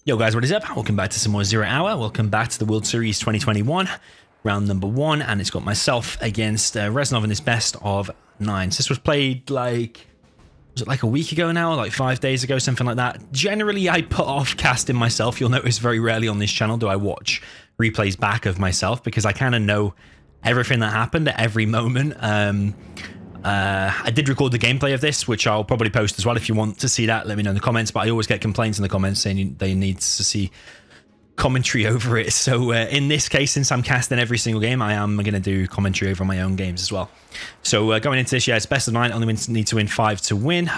Yo guys, what is up? Welcome back to some more Zero Hour. Welcome back to the World Series 2021, round number 1, and it's got myself against Reznov in this best of 9. So this was played like, was it like a week ago now, like 5 days ago, something like that. Generally, I put off casting myself. You'll notice very rarely on this channel do I watch replays back of myself because I kind of know everything that happened at every moment. I did record the gameplay of this, which I'll probably post as well. If you want to see that, let me know in the comments. But I always get complaints in the comments saying they need to see commentary over it. So in this case, since I'm casting every single game, I am going to do commentary over my own games as well. So going into this, yeah, it's best of 9. Only need to win 5 to win.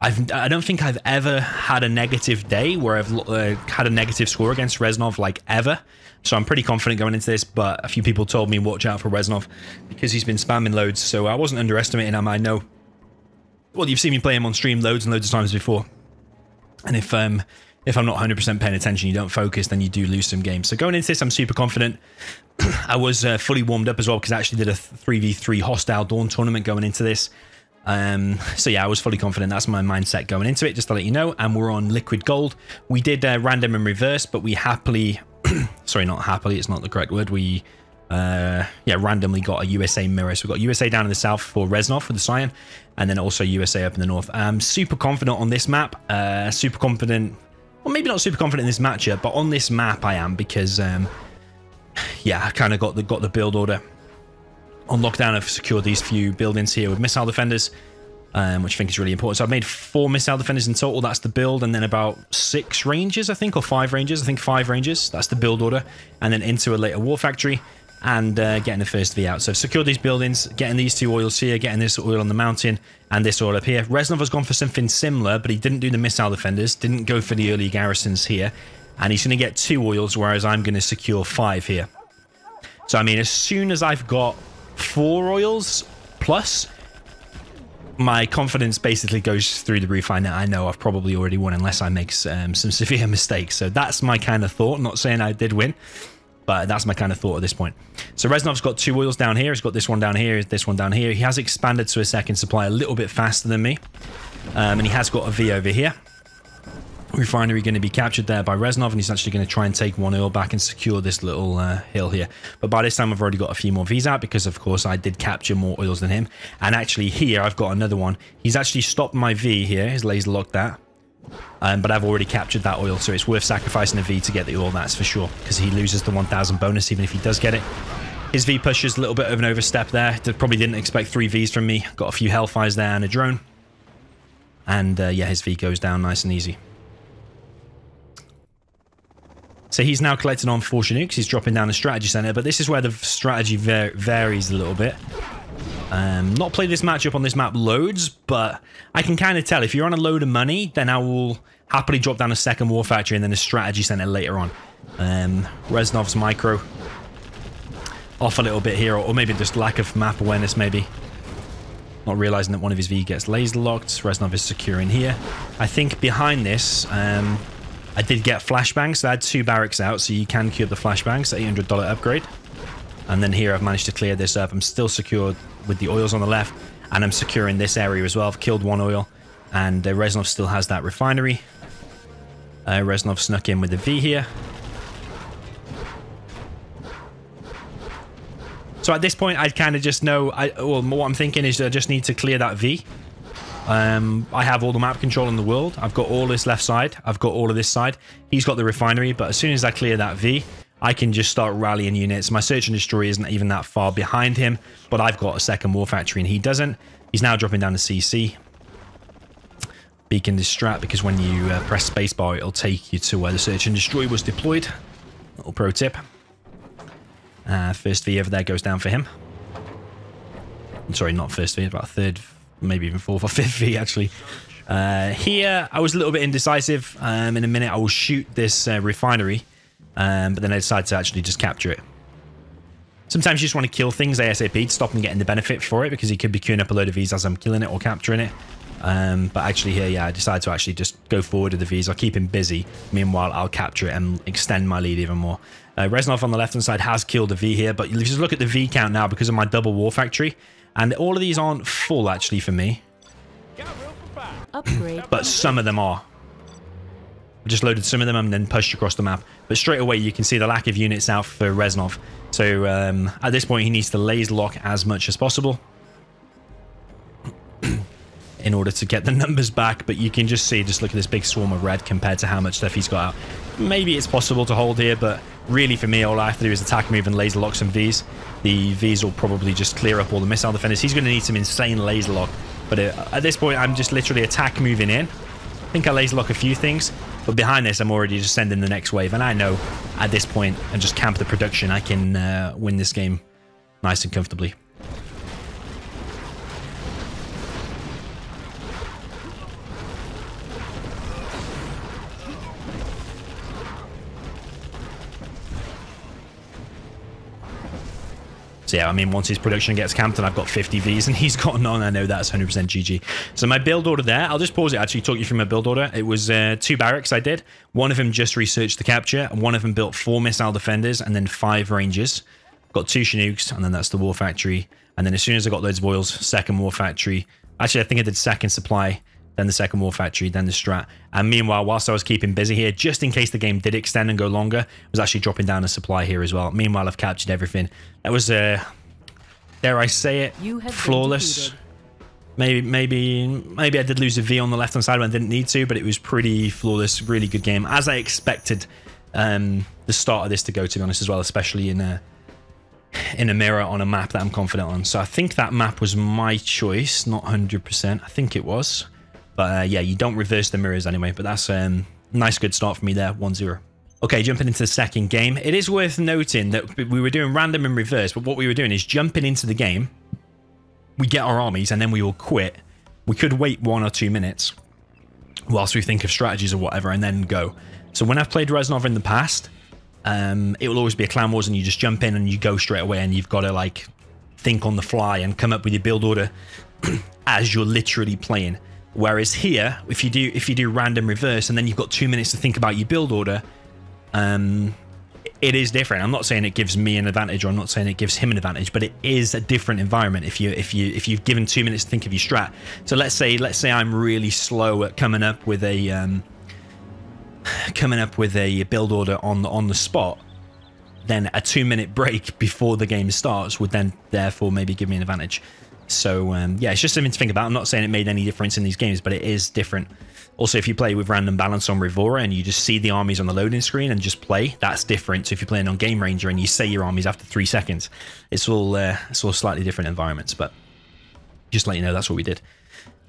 I don't think I've ever had a negative day where I've had a negative score against Reznov, like ever. So I'm pretty confident going into this, but a few people told me watch out for Reznov because he's been spamming loads. So I wasn't underestimating him. I know, well, you've seen me play him on stream loads and loads of times before. And if I'm not 100% paying attention, you don't focus, then you do lose some games. So going into this, I'm super confident. I was fully warmed up as well because I actually did a 3v3 hostile Dawn tournament going into this. So yeah, I was fully confident. That's my mindset going into it, just to let you know. And we're on liquid gold. We did random and reverse, but we happily, sorry, not happily, it's not the correct word. We, randomly got a USA mirror. So we've got USA down in the south for Reznov with the Cyan, and then also USA up in the north. I'm super confident on this map. Super confident, well, maybe not super confident in this matchup, but on this map I am because, yeah, I kind of got the build order on lockdown. I've secured these few buildings here with missile defenders, which I think is really important. So I've made 4 missile defenders in total. That's the build, and then about 6 rangers, I think, or 5 rangers. I think 5 rangers. That's the build order, and then into a later war factory and getting the first V out. So I've secured these buildings, getting these 2 oils here, getting this oil on the mountain, and this oil up here. Reznov has gone for something similar, but he didn't do the missile defenders, didn't go for the early garrisons here, and he's going to get 2 oils, whereas I'm going to secure 5 here. So I mean, as soon as I've got 4 oils plus, my confidence basically goes through the roof. I know I've probably already won unless I make some severe mistakes. So that's my kind of thought. I'm not saying I did win, but that's my kind of thought at this point. So Reznov's got 2 oils down here. He's got this one down here, this one down here. He has expanded to a second supply a little bit faster than me. And he has got a V over here. Refinery going to be captured there by Reznov, and he's actually going to try and take 1 oil back and secure this little hill here. But by this time I've already got a few more Vs out because of course I did capture more oils than him. And actually here I've got another one. He's actually stopped my V here. His laser locked that. But I've already captured that oil, so it's worth sacrificing a V to get the oil, that's for sure, because he loses the 1000 bonus even if he does get it. His V pushes a little bit of an overstep there. Probably didn't expect 3 Vs from me. Got a few Hellfires there and a drone. And yeah, his V goes down nice and easy. So he's now collecting on 4 Chinooks. He's dropping down the strategy center, but this is where the strategy varies a little bit. Not played this matchup on this map loads, but I can kind of tell if you're on a load of money, then I will happily drop down a second war factory and then a strategy center later on. Reznov's micro off a little bit here, or maybe just lack of map awareness, maybe. Not realizing that one of his V gets laser locked. Reznov is securing here. I think behind this, I did get flashbangs, so I had 2 barracks out, so you can queue up the flashbangs, $800 upgrade. And then here I've managed to clear this up. I'm still secured with the oils on the left, and I'm securing this area as well. I've killed 1 oil, and Reznov still has that refinery. Reznov snuck in with the V here. So at this point, I kind of just know, well, what I'm thinking is I just need to clear that V. I have all the map control in the world. I've got all this left side. I've got all of this side. He's got the refinery, but as soon as I clear that V, I can just start rallying units. My search and destroy isn't even that far behind him, but I've got a second war factory and he doesn't. He's now dropping down to CC. Beacon distract, because when you press spacebar, it'll take you to where the search and destroy was deployed. Little pro tip. First V over there goes down for him. Sorry, not first V, about 3rd, maybe even 4th or 5th V actually. Here I was a little bit indecisive. In a minute I will shoot this refinery, but then I decided to actually just capture it. Sometimes you just want to kill things ASAP to stop them getting the benefit for it, because he could be queuing up a load of Vs as I'm killing it or capturing it. But actually here, yeah, I decided to actually just go forward with the Vs. I'll keep him busy. Meanwhile, I'll capture it and extend my lead even more. Reznov on the left-hand side has killed a V here, but you just look at the V count now because of my double war factory. And all of these aren't full, actually, for me. But some of them are. I just loaded some of them and then pushed across the map. But straight away, you can see the lack of units out for Reznov. So at this point, he needs to laser lock as much as possible in order to get the numbers back. But you can just see, just look at this big swarm of red compared to how much stuff he's got out. Maybe it's possible to hold here, but really for me, all I have to do is attack move and laser lock some Vs. The Vs will probably just clear up all the missile defenders. He's going to need some insane laser lock. But at this point, I'm just literally attack moving in. I think I laser lock a few things, but behind this, I'm already just sending the next wave. And I know at this point, and just camp the production, I can win this game nice and comfortably. So yeah, I mean, once his production gets camped and I've got 50 Vs and he's got none, I know that's 100% GG. So my build order there, I'll just pause it, actually talk you through my build order. It was 2 barracks I did. One of them just researched the capture, and one of them built 4 missile defenders and then 5 rangers. Got 2 Chinooks, and then that's the war factory. And then as soon as I got those boils, second war factory. Actually, I think I did second supply, then the second war factory, then the strat. And meanwhile, whilst I was keeping busy here, just in case the game did extend and go longer, I was actually dropping down a supply here as well. Meanwhile, I've captured everything. That was, dare I say it, flawless. Maybe I did lose a V on the left-hand side when I didn't need to, but it was pretty flawless, really good game, as I expected the start of this to go, to be honest, as well, especially in a mirror on a map that I'm confident on. So I think that map was my choice, not 100%. I think it was. But yeah, you don't reverse the mirrors anyway. But that's a nice, good start for me there, 1-0. Okay, jumping into the second game. It is worth noting that we were doing random and reverse, but what we were doing is jumping into the game. We get our armies, and then we will quit. We could wait 1 or 2 minutes whilst we think of strategies or whatever, and then go. So when I've played Reznov in the past, it will always be a clan wars, and you just jump in and you go straight away, and you've got to like think on the fly and come up with your build order as you're literally playing. Whereas here, if you do random reverse and then you've got 2 minutes to think about your build order, it is different. I'm not saying it gives me an advantage, or I'm not saying it gives him an advantage, but it is a different environment if you've given 2 minutes to think of your strat. So let's say I'm really slow at coming up with a build order on the spot. Then a 2-minute break before the game starts would then therefore maybe give me an advantage. So yeah, it's just something to think about. I'm not saying it made any difference in these games, but it is different. Also, if you play with random balance on Rivora and you just see the armies on the loading screen and just play, that's different. So if you're playing on Game Ranger and you say your armies after 3 seconds, it's all slightly different environments. But just let you know, that's what we did.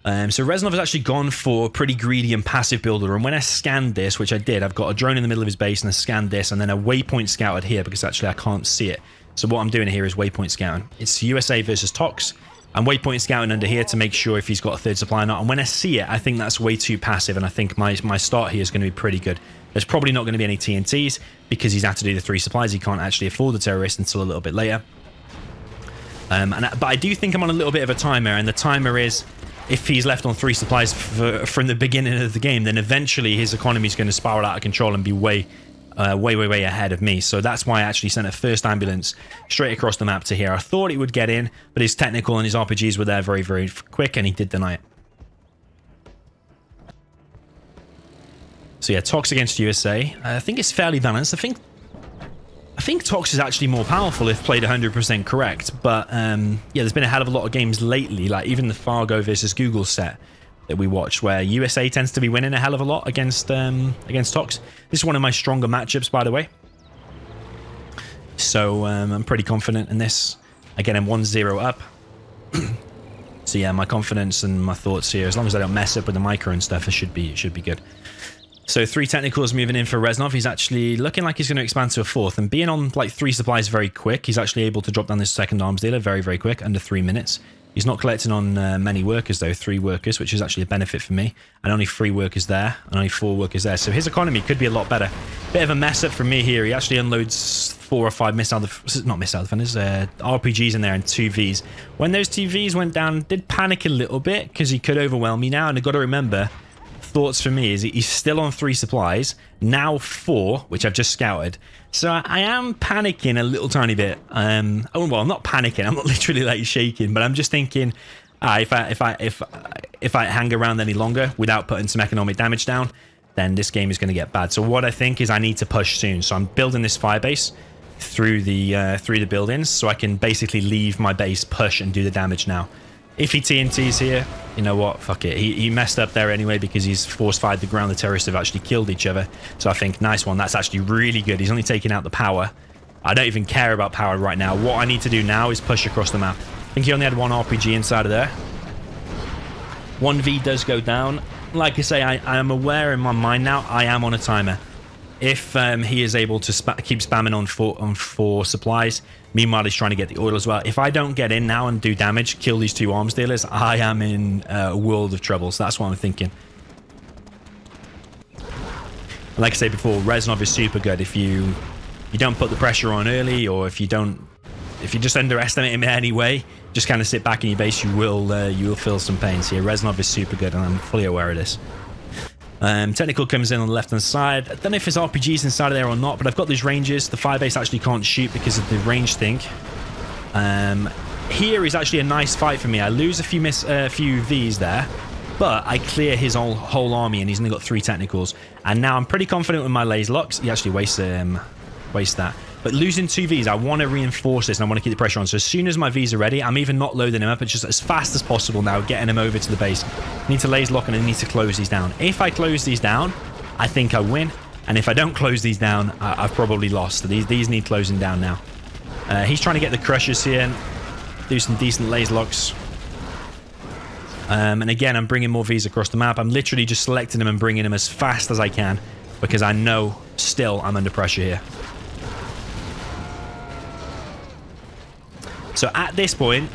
So Reznov has actually gone for pretty greedy and passive builder. And when I scanned this, which I did, I've got a drone in the middle of his base and I scanned this, and then a waypoint scouted here because actually I can't see it. So what I'm doing here is waypoint scouting. It's USA versus Tox. I'm waypoint scouting under here to make sure if he's got a third supply or not. And when I see it, I think that's way too passive. And I think my start here is going to be pretty good. There's probably not going to be any TNTs because he's had to do the 3 supplies. He can't actually afford the terrorist until a little bit later. But I do think I'm on a little bit of a timer. And the timer is, if he's left on 3 supplies from the beginning of the game, then eventually his economy is going to spiral out of control and be way ahead of me. So that's why I actually sent a first ambulance straight across the map to here. I thought it would get in, but his technical and his RPGs were there very, very quick, and he did deny it. So yeah, Tox against USA. I think it's fairly balanced. I think Tox is actually more powerful if played 100% correct. But yeah, there's been a hell of a lot of games lately, like even the Fargo versus Google set that we watched, where USA tends to be winning a hell of a lot against Tox. This is one of my stronger matchups, by the way. So I'm pretty confident in this. Again, I'm 1-0 up. So yeah, my confidence and my thoughts here, as long as I don't mess up with the micro and stuff, it should be good. So 3 technicals moving in for Reznov. He's actually looking like he's going to expand to a 4th. And being on like 3 supplies very quick, he's actually able to drop down this second arms dealer very, very quick, under 3 minutes. He's not collecting on many workers, though, 3 workers, which is actually a benefit for me. And only 3 workers there, and only 4 workers there. So his economy could be a lot better. Bit of a mess up for me here. He actually unloads 4 or 5 RPGs in there and 2 Vs. When those 2 Vs went down, did panic a little bit, because he could overwhelm me now. And I've got to remember, thoughts for me is he's still on 3 supplies, now 4, which I've just scouted. So I am panicking a little tiny bit. Well, I'm not panicking. I'm not literally like shaking, but I'm just thinking, if I hang around any longer without putting some economic damage down, then this game is going to get bad. So what I think is I need to push soon. So I'm building this fire base through the buildings, so I can basically leave my base, push, and do the damage now. If he TNTs here, you know what? Fuck it. He messed up there anyway because he's force-fired the ground. The terrorists have actually killed each other. So I think, nice one. That's actually really good. He's only taking out the power. I don't even care about power right now. What I need to do now is push across the map. I think he only had one RPG inside of there. 1V does go down. Like I say, I am aware in my mind now, I am on a timer. If he is able to keep spamming on four supplies, meanwhile he's trying to get the oil as well. If I don't get in now and do damage, kill these two arms dealers, I am in a world of trouble. So that's what I'm thinking. Like I said before, Reznov is super good. If you don't put the pressure on early, or if you just underestimate him in any way, just kind of sit back in your base, you will feel some pains here. Reznov is super good, and I'm fully aware of this. Technical comes in on the left hand side. I don't know if there's RPGs inside of there or not, but I've got these ranges. The firebase actually can't shoot because of the range thing. Here is actually a nice fight for me. I lose a few Vs there, but I clear his whole army, and he's only got 3 technicals. And now I'm pretty confident with my laser locks. He actually wastes that. But losing 2 Vs, I want to reinforce this, and I want to keep the pressure on. So as soon as my Vs are ready, I'm even not loading him up. It's just as fast as possible now, getting him over to the base. I need to laser lock, and I need to close these down. If I close these down, I think I win. And if I don't close these down, I've probably lost. These need closing down now. He's trying to get the crushers here and do some decent laser locks. And again, I'm bringing more Vs across the map. I'm literally just selecting them and bringing them as fast as I can, because I know still I'm under pressure here. So at this point,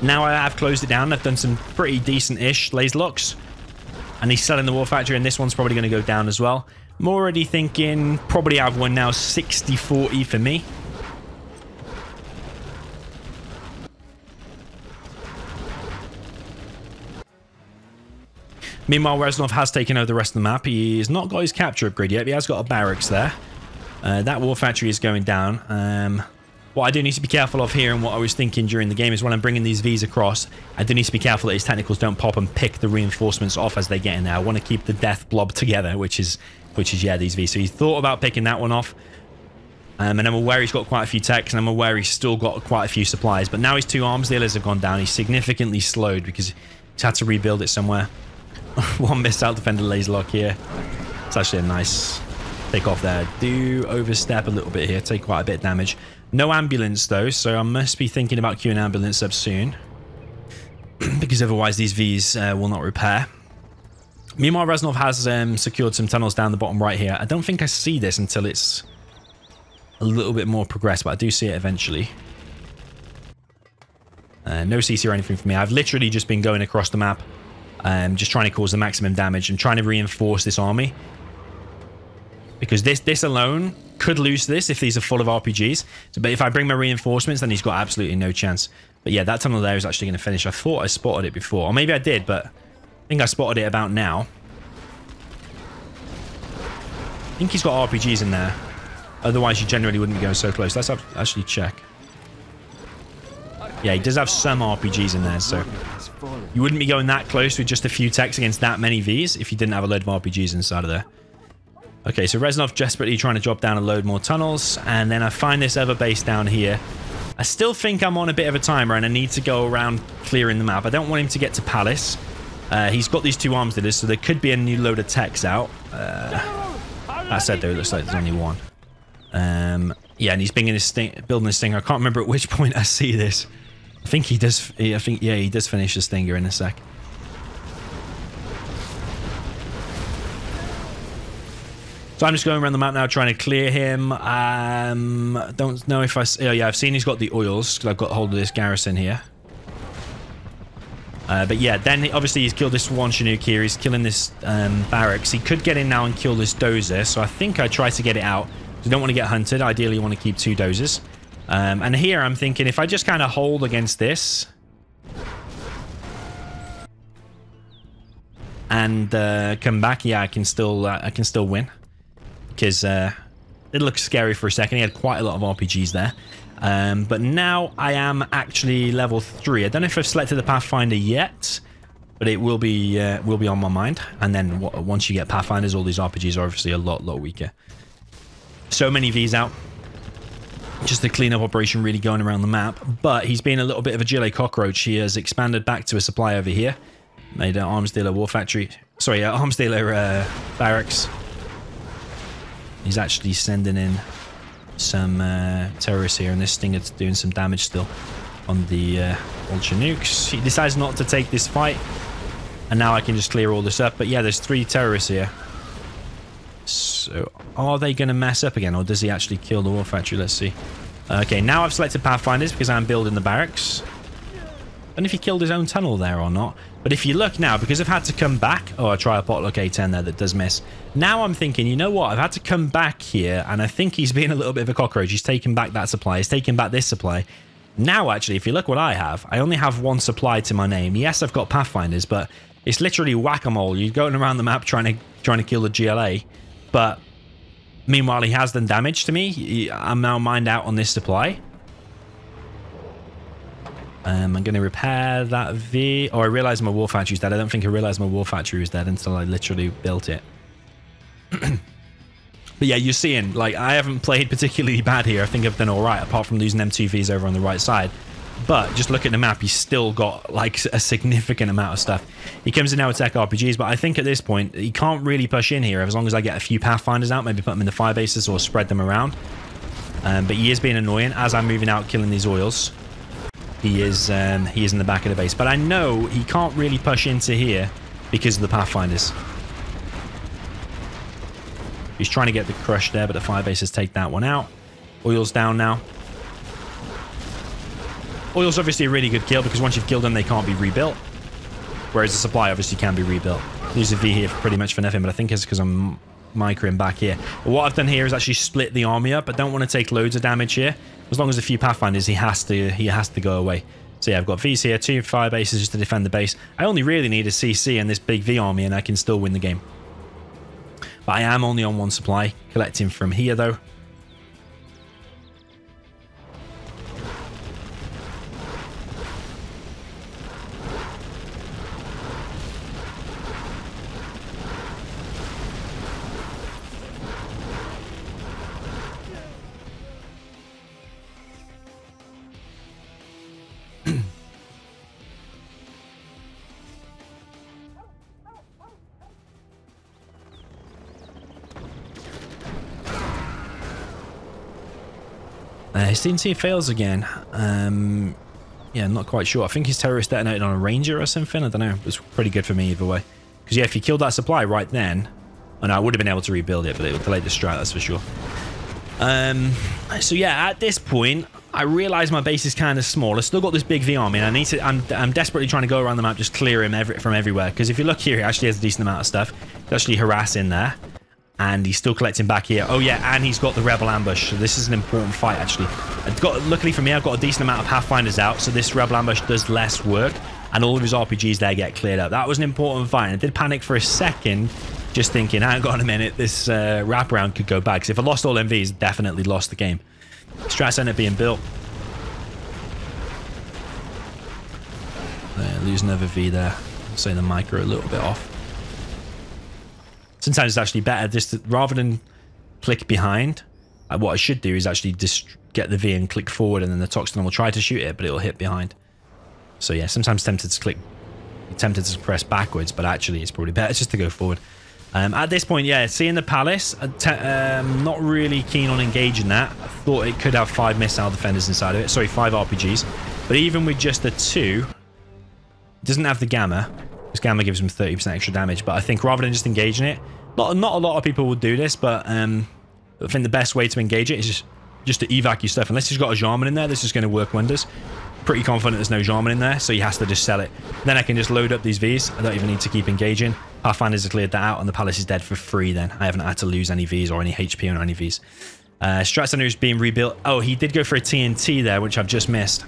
now I have closed it down. I've done some pretty decent-ish laser locks. And he's selling the war factory, and this one's probably going to go down as well. I'm already thinking probably I've won now 60-40 for me. Meanwhile, Reznov has taken over the rest of the map. He's not got his capture upgrade yet, but he has got a barracks there. That war factory is going down. What I do need to be careful of here, and what I was thinking during the game, is when I'm bringing these Vs across, I do need to be careful that his technicals don't pop and pick the reinforcements off as they get in there. I want to keep the death blob together, which is yeah, these Vs. So he thought about picking that one off. And I'm aware he's got quite a few techs, and I'm aware he's still got quite a few supplies. But now his 2 arms dealers have gone down. He's significantly slowed because he's had to rebuild it somewhere. One missile defender laser lock here. It's actually a nice take off there. Do overstep a little bit here. Take quite a bit of damage. No ambulance though, so I must be thinking about queuing ambulance up soon. Because otherwise these Vs will not repair. Meanwhile, Reznov has secured some tunnels down the bottom right here. I don't think I see this until it's a little bit more progressed, but I do see it eventually. No CC or anything for me. I've literally just been going across the map, just trying to cause the maximum damage and trying to reinforce this army. Because this alone could lose this if these are full of RPGs. But if I bring my reinforcements, then he's got absolutely no chance. But yeah, that tunnel there is actually going to finish. I thought I spotted it before. Or maybe I did, but I think I spotted it about now. I think he's got RPGs in there. Otherwise, you generally wouldn't be going so close. Let's actually check. Yeah, he does have some RPGs in there, so you wouldn't be going that close with just a few techs against that many Vs if you didn't have a load of RPGs inside of there. Okay, so Reznov desperately trying to drop down and load more tunnels, and then I find this other base down here. I still think I'm on a bit of a timer, and I need to go around clearing the map. I don't want him to get to Palace. He's got these 2 arms dealers, so there could be a new load of techs out. That said, though, it looks like there's only one. Yeah, and he's building this Stinger. I can't remember at which point I see this. I think he does. Yeah, he does finish the Stinger in a sec. So I'm just going around the map now trying to clear him. Don't know if oh yeah, I've seen he's got the oils because I've got hold of this garrison here. But yeah, then obviously he's killed this one Chinook here. He's killing this barracks. He could get in now and kill this dozer. So I think I try to get it out. You don't want to get hunted. Ideally, you want to keep 2 dozers. And here I'm thinking if I just kind of hold against this and come back, yeah, I can still win. Because it looked scary for a second. He had quite a lot of RPGs there. But now I am actually level 3. I don't know if I've selected the Pathfinder yet. But but it will be on my mind. And then once you get Pathfinders, all these RPGs are obviously a lot weaker. So many Vs out. Just a cleanup operation really going around the map. But he's been a little bit of a Gillet cockroach. He has expanded back to a supply over here. Made an arms dealer war factory. Sorry, arms dealer barracks. He's actually sending in some terrorists here, and this Stinger's doing some damage still on the Ultra Nukes. He decides not to take this fight, and now I can just clear all this up. But yeah, there's 3 terrorists here. So are they going to mess up again, or does he actually kill the war factory? Let's see. Okay, now I've selected Pathfinders because I'm building the barracks. I don't know if he killed his own tunnel there or not. But if you look now, because I've had to come back... Oh, I try a potluck A10 there that does miss. Now I'm thinking, you know what? I've had to come back here, and I think he's being a little bit of a cockroach. He's taken back that supply. He's taken back this supply. Now, actually, if you look what I have, I only have 1 supply to my name. Yes, I've got Pathfinders, but it's literally whack-a-mole. You're going around the map trying to kill the GLA. But meanwhile, he has done damage to me. I'm now mined out on this supply. I'm going to repair that V. Oh, I realized my war factory is dead. I don't think I realized my war factory was dead until I literally built it. But yeah, you're seeing, like, I haven't played particularly bad here. I think I've done all right, apart from losing M2 Vs over on the right side. But just look at the map, he's still got, like, a significant amount of stuff. He comes in now with tech RPGs, but I think at this point, he can't really push in here as long as I get a few Pathfinders out, maybe put them in the fire bases or spread them around. But he is being annoying as I'm moving out, killing these oils. He is in the back of the base. But I know he can't really push into here because of the Pathfinders. He's trying to get the crush there, but the fire bases take that one out. Oil's down now. Oil's obviously a really good kill because once you've killed them, they can't be rebuilt. Whereas the supply obviously can be rebuilt. Lose a V here pretty much for nothing, but I think it's because I'm microing back here. But what I've done here is actually split the army up. I don't want to take loads of damage here. As long as a few Pathfinders, he has to go away. So yeah, I've got Vs here, 2 fire bases just to defend the base. I only really need a CC and this big V army, and I can still win the game. But I am only on 1 supply, collecting from here though. His TNT fails again. Yeah, not quite sure. I think his terrorist detonated on a ranger or something. I don't know. It was pretty good for me either way. Because yeah, if he killed that supply right then, and I would have been able to rebuild it, but it would delay the strat, that's for sure. So yeah, at this point, I realize my base is kind of small. I've still got this big V army, and I'm desperately trying to go around the map, just clear him from everywhere. Because if you look here, he actually has a decent amount of stuff. He's actually harassing there. And he's still collecting back here. Oh yeah, and he's got the rebel ambush. So this is an important fight actually. Luckily for me, I've got a decent amount of Pathfinders out, so this rebel ambush does less work, and all of his RPGs there get cleared up. That was an important fight, and I did panic for a second, just thinking, hang on a minute, this wraparound could go bad. Because if I lost all MVs, definitely lost the game. Strats end up being built. Lose another V there. So the micro a little bit off. Sometimes it's actually better just to, rather than click behind, what I should do is actually just get the V and click forward, and then the Toxin will try to shoot it, but it'll hit behind. So yeah, sometimes tempted to press backwards, but actually it's probably better just to go forward. At this point, yeah, seeing the palace, not really keen on engaging that. I thought it could have 5 missile defenders inside of it. Sorry, 5 RPGs. But even with just the 2, it doesn't have the gamma. This gamma gives him 30% extra damage, but I think rather than just engaging it, not a lot of people would do this, but I think the best way to engage it is just to evac your stuff. Unless he's got a Jarman in there, this is going to work wonders. Pretty confident there's no Jarman in there, so he has to just sell it. Then I can just load up these Vs. I don't even need to keep engaging. Pathfinders have cleared that out, and the palace is dead for free then. I haven't had to lose any Vs or any HP on any Vs. Strat Center is being rebuilt. Oh, he did go for a TNT there, which I've just missed.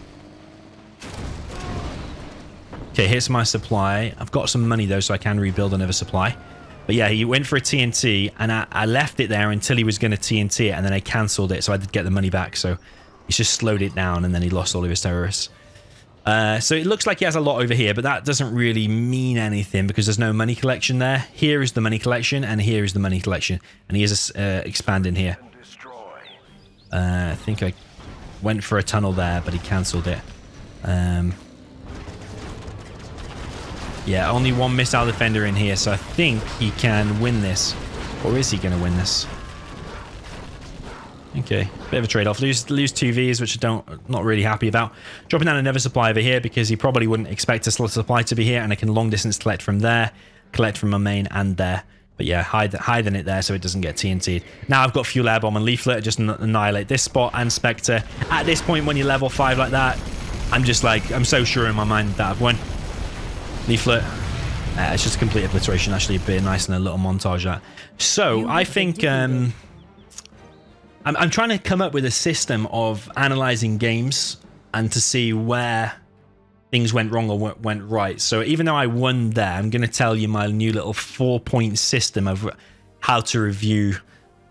Okay, here's my supply. I've got some money though, so I can rebuild another supply. But yeah, he went for a TNT, and I left it there until he was going to TNT it, and then I cancelled it, so I did get the money back. So he's just slowed it down, and then he lost all of his terrorists. So it looks like he has a lot over here, but that doesn't really mean anything because there's no money collection there. Here is the money collection, and here is the money collection. And he is expanding here. I think I went for a tunnel there, but he cancelled it. Yeah, only one missile defender in here, so I think he can win this. Or is he going to win this? Okay, bit of a trade-off. Lose 2 Vs, which I not really happy about. Dropping down another supply over here because he probably wouldn't expect a supply to be here, and I can long distance collect from there, collect from my main and there. But yeah, hiding it there so it doesn't get TNT'd. Now I've got Fuel Air Bomb and Leaflet, just annihilate this spot and Spectre. At this point, when you're level 5 like that, I'm just like, I'm so sure in my mind that I've won. Leaflet. It's just a complete obliteration. Actually, a bit nice and a little montage that. So I think I'm trying to come up with a system of analyzing games and to see where things went wrong or went right. So even though I won there, I'm going to tell you my new little 4-point system of how to review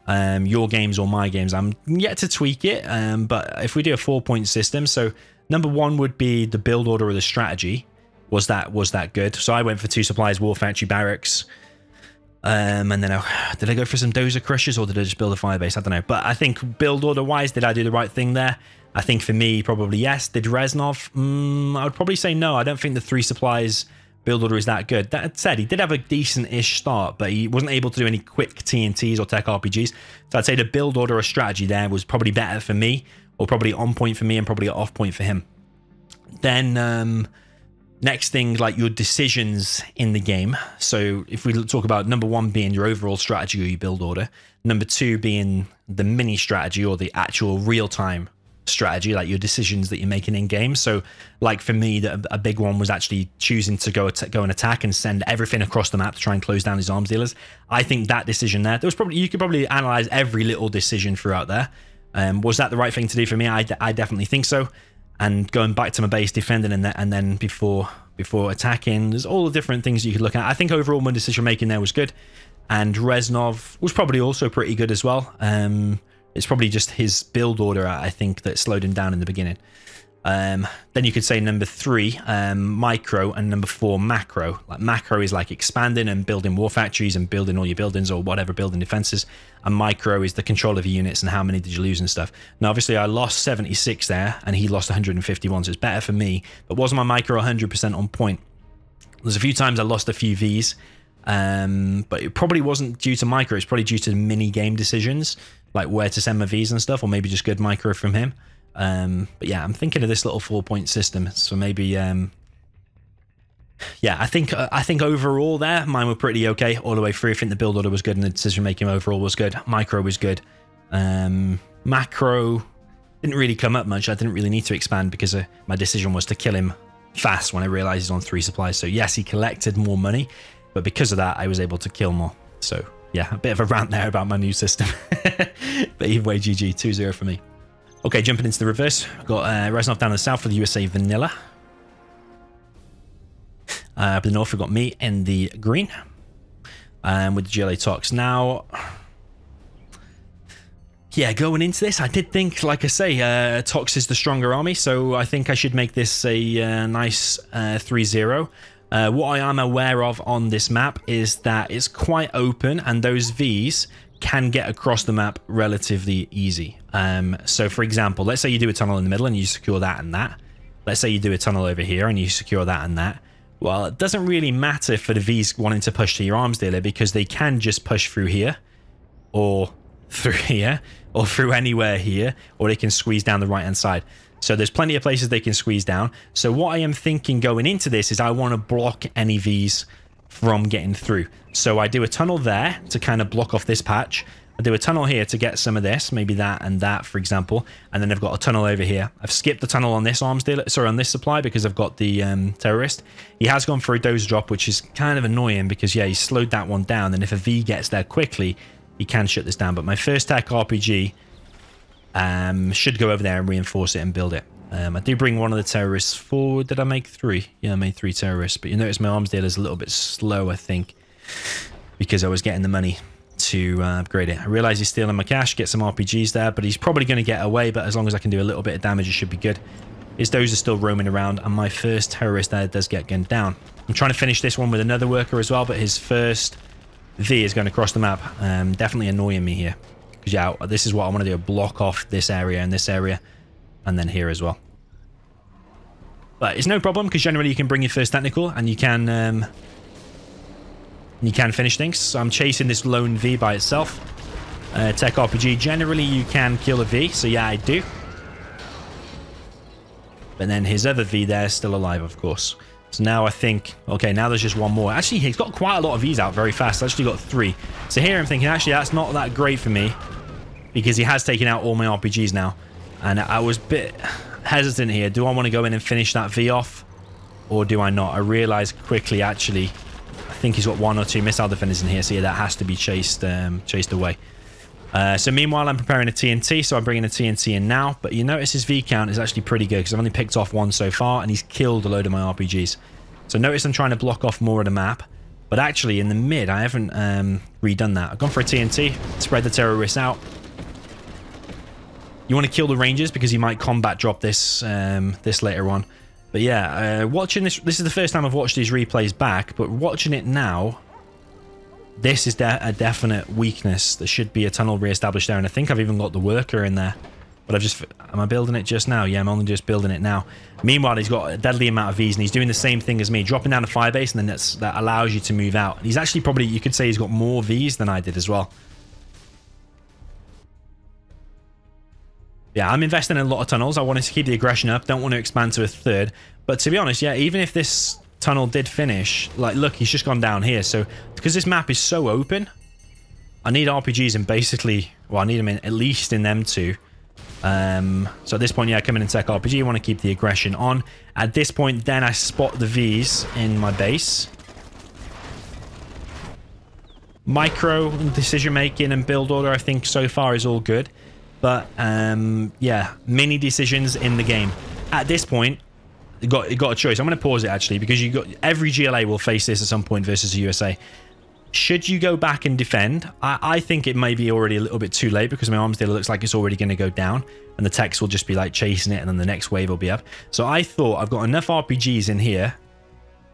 your games or my games. I'm yet to tweak it, but if we do a 4-point system, so number 1 would be the build order or the strategy. Was that good? So I went for 2 supplies, War Factory, Barracks. And then did I go for some Dozer Crushers or did I just build a firebase? I don't know. But I think build order wise, did I do the right thing there? I think for me, probably yes. Did Reznov? I would probably say no. I don't think the 3 supplies build order is that good. That said, he did have a decent-ish start, but he wasn't able to do any quick TNTs or tech RPGs. So I'd say the build order or strategy there was probably better for me, or probably on point for me and probably off point for him. Then next thing, like your decisions in the game. So if we talk about number 1 being your overall strategy or your build order, number 2 being the mini strategy or the actual real-time strategy, like your decisions that you're making in game. So like for me, a big one was actually choosing to go and attack and send everything across the map to try and close down his arms dealers. I think that decision there was probably, you could probably analyze every little decision throughout there. Was that the right thing to do for me? I definitely think so. And going back to my base, defending and then before attacking, there's all the different things you could look at. I think overall my decision making there was good, and Reznov was probably also pretty good as well. It's probably just his build order, I think, that slowed him down in the beginning. Then you could say number 3, micro, and number 4, macro. Like macro is like expanding and building war factories and building all your buildings or whatever, building defenses. And micro is the control of your units and how many did you lose and stuff. Now, obviously, I lost 76 there and he lost 151, so it's better for me. But wasn't my micro 100% on point? There's a few times I lost a few Vs, but it probably wasn't due to micro. It's probably due to mini game decisions, like where to send my Vs and stuff, or maybe just good micro from him. But yeah, I'm thinking of this little 4-point system. So maybe, yeah, I think overall there, mine were pretty okay all the way through. I think the build order was good and the decision making overall was good. Micro was good. Macro didn't really come up much. I didn't really need to expand because my decision was to kill him fast when I realized he's on 3 supplies. So yes, he collected more money, but because of that, I was able to kill more. So yeah, a bit of a rant there about my new system. But either way, GG, 2-0 for me. Okay, jumping into the reverse. Got Reznov down in the south for the USA Vanilla. Up in the north, we've got me in the green. With the GLA Tox. Now, yeah, going into this, I did think, like I say, Tox is the stronger army, so I think I should make this a nice 3-0. What I am aware of on this map is that it's quite open, and those Vs can get across the map relatively easy. So for example, let's say you do a tunnel in the middle and you secure that and that. Let's say you do a tunnel over here and you secure that and that. Well, it doesn't really matter for the Vs wanting to push to your arms dealer because they can just push through here or through here or through anywhere here, or they can squeeze down the right hand side. So there's plenty of places they can squeeze down. So what I am thinking going into this is I want to block any Vs from getting through. So I do a tunnel there to kind of block off this patch. I do a tunnel here to get some of this, maybe that and that, for example. And then I've got a tunnel over here. I've skipped the tunnel on this arms dealer, sorry, on this supply because I've got the terrorist. He has gone for a dozer drop, which is kind of annoying because, yeah, he slowed that one down. And if a V gets there quickly, he can shut this down. But my first tech RPG should go over there and reinforce it and build it. I do bring one of the terrorists forward. Did I make 3? Yeah, I made 3 terrorists. But you notice my arms dealer is a little bit slow, I think, because I was getting the money to upgrade it. I realize he's stealing my cash, get some RPGs there, but he's probably going to get away. But as long as I can do a little bit of damage, it should be good. His does are still roaming around, and my first terrorist there does get gunned down. I'm trying to finish this one with another worker as well, but his first V is going across the map. Definitely annoying me here. Because, yeah, this is what I want to do. Block off this area and this area. And then here as well. But it's no problem, because generally you can bring your first technical, and you can finish things. So I'm chasing this lone V by itself. Tech RPG, generally you can kill a V. So, yeah, I do. But then his other V there is still alive, of course. So now I think, okay, now there's just one more. Actually, he's got quite a lot of Vs out very fast. I've actually got 3. So here I'm thinking, actually, that's not that great for me, because he has taken out all my RPGs now. And I was a bit hesitant here. Do I want to go in and finish that V off, or do I not? I realized quickly, actually, I think he's got 1 or 2 missile defenders in here. So yeah, that has to be chased away. So meanwhile, I'm preparing a TNT, so I'm bringing a TNT in now. But you notice his V count is actually pretty good, because I've only picked off 1 so far, and he's killed a load of my RPGs. So notice I'm trying to block off more of the map. But actually, in the mid, I haven't redone that. I've gone for a TNT, spread the terrorists out. You want to kill the rangers, because you might combat drop this this later on. But yeah, watching this is the first time I've watched these replays back, but watching it now, this is a definite weakness. There should be a tunnel re-established there, and I think I've even got the worker in there. But am I building it just now? Yeah, I'm only just building it now. Meanwhile, he's got a deadly amount of Vs, and he's doing the same thing as me, dropping down a firebase, and then that allows you to move out. And he's actually probably, you could say he's got more Vs than I did as well. Yeah, I'm investing in a lot of tunnels. I wanted to keep the aggression up. Don't want to expand to a 3rd. But to be honest, yeah, even if this tunnel did finish, like, look, he's just gone down here. So because this map is so open, I need RPGs in basically, well, I need them in at least in them 2. So at this point, yeah, come in and tech RPG. I want to keep the aggression on. At this point, then I spot the Vs in my base. Micro decision making and build order, I think so far is all good. But yeah, many decisions in the game. At this point, you got a choice. I'm going to pause it actually, because every GLA will face this at some point versus the USA. Should you go back and defend? I think it may be already a little bit too late, because my arms dealer looks like it's already going to go down, and the techs will just be like chasing it, and then the next wave will be up. So I thought I've got enough RPGs in here,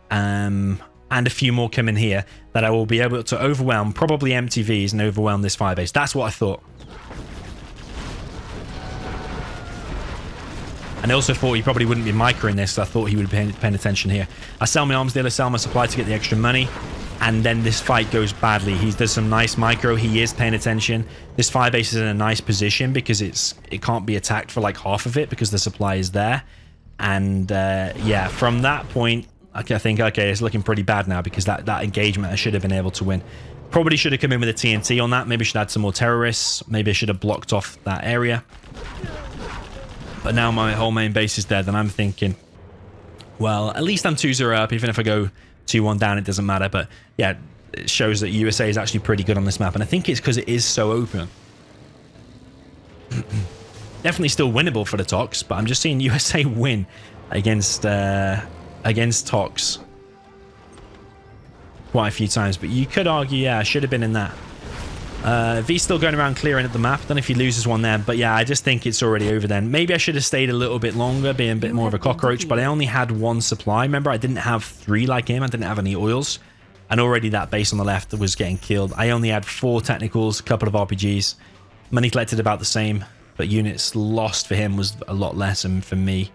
and a few more come in here, that I will be able to overwhelm probably MTVs and overwhelm this firebase. That's what I thought. And I also thought he probably wouldn't be microing this, so I thought he would be paying attention here. I sell my arms dealer, sell my supply to get the extra money, and then this fight goes badly. He does some nice micro. He is paying attention. This firebase is in a nice position, because it can't be attacked for like half of it, because the supply is there. And yeah, from that point, I think, okay, it's looking pretty bad now, because that engagement I should have been able to win. Probably should have come in with a TNT on that. Maybe I should add some more terrorists. Maybe I should have blocked off that area. But now my whole main base is dead, and I'm thinking, well, at least I'm 2-0 up. Even if I go 2-1 down, it doesn't matter. But yeah, it shows that USA is actually pretty good on this map, and I think it's because it is so open. Definitely still winnable for the Tox, but I'm just seeing USA win against Tox quite a few times. But you could argue, yeah, I should have been in that. V's still going around clearing at the map. Don't know if he loses one there, but yeah, I just think it's already over then. Maybe I should have stayed a little bit longer, being a bit more of a cockroach, but I only had 1 supply. Remember, I didn't have 3 like him. I didn't have any oils, and already that base on the left was getting killed. I only had 4 technicals, a couple of RPGs. Money collected about the same, but units lost for him was a lot less than for me.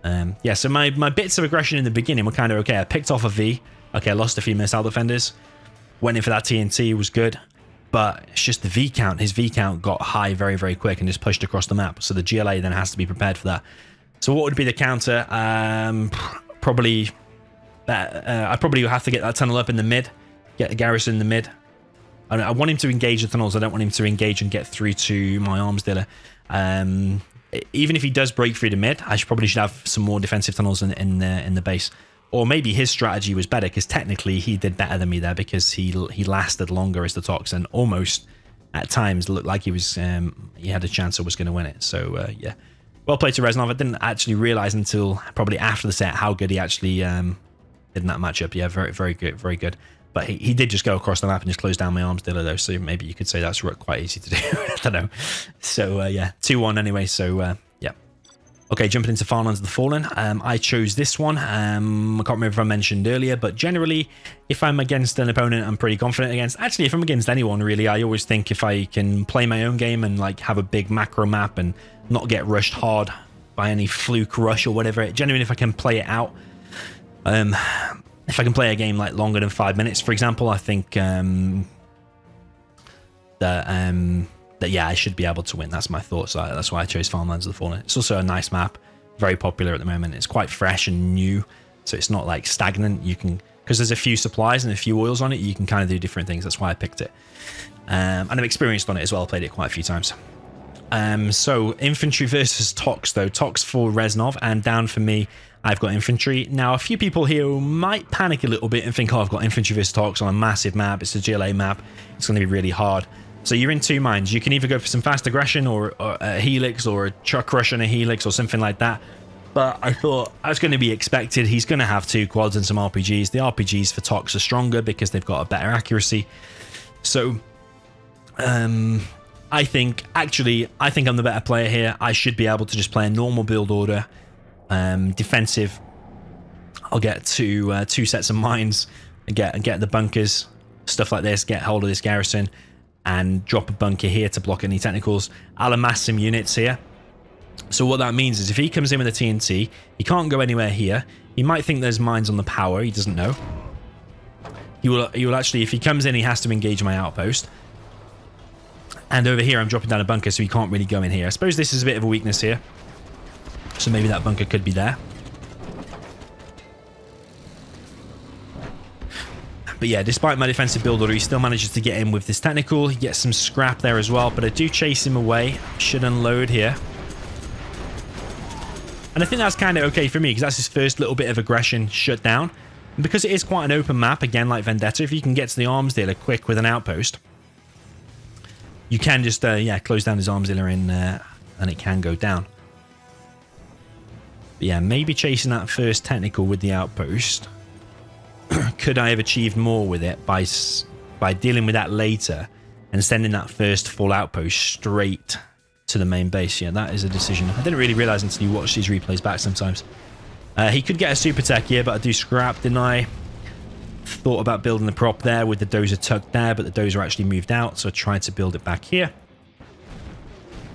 Yeah, so my bits of aggression in the beginning were kind of okay. I picked off a V. Okay, I lost a few missile defenders. Went in for that TNT, was good. But it's just the V count. His V count got high very, very quick and just pushed across the map. So the GLA then has to be prepared for that. So what would be the counter? Probably I probably have to get that tunnel up in the mid. Get a garrison in the mid. I want him to engage the tunnels. I don't want him to engage and get through to my arms dealer. Even if he does break through the mid, I probably should have some more defensive tunnels in the base. Or maybe his strategy was better, because technically he did better than me there, because he lasted longer as the Tox, and almost at times looked like he had a chance I was going to win it. So yeah, well played to Reznov. I didn't actually realize until probably after the set how good he actually did in that matchup. Yeah, very, very good, very good. But he did just go across the map and just close down my arms dealer though, so maybe you could say that's quite easy to do. I don't know. So yeah, 2-1 anyway. So yeah. Okay, jumping into Farmlands of the Fallen. I chose this one. I can't remember if I mentioned earlier, but generally, if I'm against an opponent I'm pretty confident against, actually, if I'm against anyone, really, I always think if I can play my own game and like have a big macro map and not get rushed hard by any fluke rush or whatever, genuinely, if I can play it out, if I can play a game like longer than 5 minutes, for example, I think that yeah, I should be able to win. That's my thoughts. So that's why I chose Farmlands of the Fallen. It's also a nice map, very popular at the moment. It's quite fresh and new, so it's not like stagnant. You can, because there's a few supplies and a few oils on it, you can kind of do different things. That's why I picked it. And I'm experienced on it as well. I played it quite a few times. So infantry versus Tox though. Tox for Reznov, and down for me, I've got infantry. Now, a few people here might panic a little bit and think, oh, I've got infantry versus Tox on a massive map. It's a GLA map. It's going to be really hard. So you're in two minds. You can either go for some fast aggression or a helix or a truck rush and a helix or something like that. But I thought that's going to be expected. He's going to have 2 quads and some RPGs. The RPGs for Tox are stronger because they've got a better accuracy. So I think I'm the better player here. I should be able to just play a normal build order. Defensive. I'll get two sets of mines and get the bunkers, stuff like this, get hold of this garrison, and drop a bunker here to block any technicals. I'll amass some units here. So what that means is if he comes in with a TNT, he can't go anywhere here. He might think there's mines on the power. He doesn't know. He will actually, if he comes in, he has to engage my outpost. And over here, I'm dropping down a bunker, so he can't really go in here. I suppose this is a bit of a weakness here. So maybe that bunker could be there. But yeah, despite my defensive build order, he still manages to get in with this technical. He gets some scrap there as well, but I do chase him away. Should unload here. And I think that's kind of okay for me, because that's his first little bit of aggression shut down. And because it is quite an open map, again, like Vendetta, if you can get to the arms dealer quick with an outpost, you can just, yeah, close down his arms dealer and it can go down. But yeah, maybe chasing that first technical with the outpost. Could I have achieved more with it by dealing with that later and sending that first full outpost straight to the main base? Yeah, that is a decision. I didn't really realize until you watch these replays back sometimes. He could get a super tech here, but I do scrap, didn't I? Thought about building the prop there with the dozer tucked there, but the dozer actually moved out, so I tried to build it back here.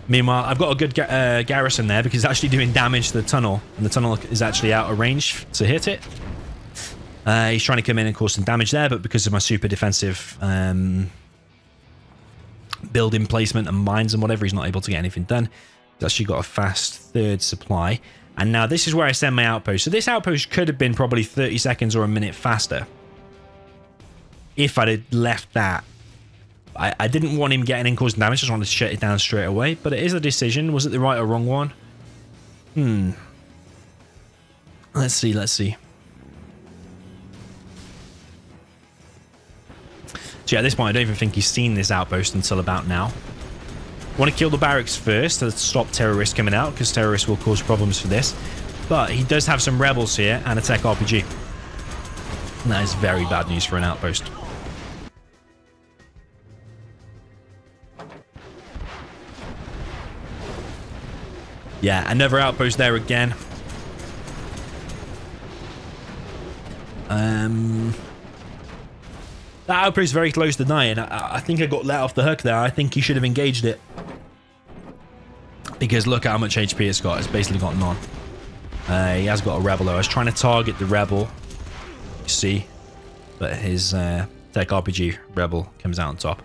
Meanwhile, I've got a good garrison there because it's actually doing damage to the tunnel, and the tunnel is actually out of range to hit it. He's trying to come in and cause some damage there, but because of my super defensive building placement and mines and whatever, he's not able to get anything done. He's actually got a fast third supply. And now this is where I send my outpost. So this outpost could have been probably 30 seconds or a minute faster if I'd have left that. I didn't want him getting in causing damage. I just wanted to shut it down straight away. But it is a decision. Was it the right or wrong one? Let's see. So yeah, at this point, I don't even think he's seen this outpost until about now. Want to kill the barracks first to stop terrorists coming out, because terrorists will cause problems for this. But he does have some rebels here and a tech RPG. And that is very bad news for an outpost. Yeah, another outpost there again. That outpost is very close to dying. I think I got let off the hook there. I think he should have engaged it. Because look at how much HP it's got. It's basically got none. He has got a rebel though. I was trying to target the rebel. You see? But his tech RPG rebel comes out on top.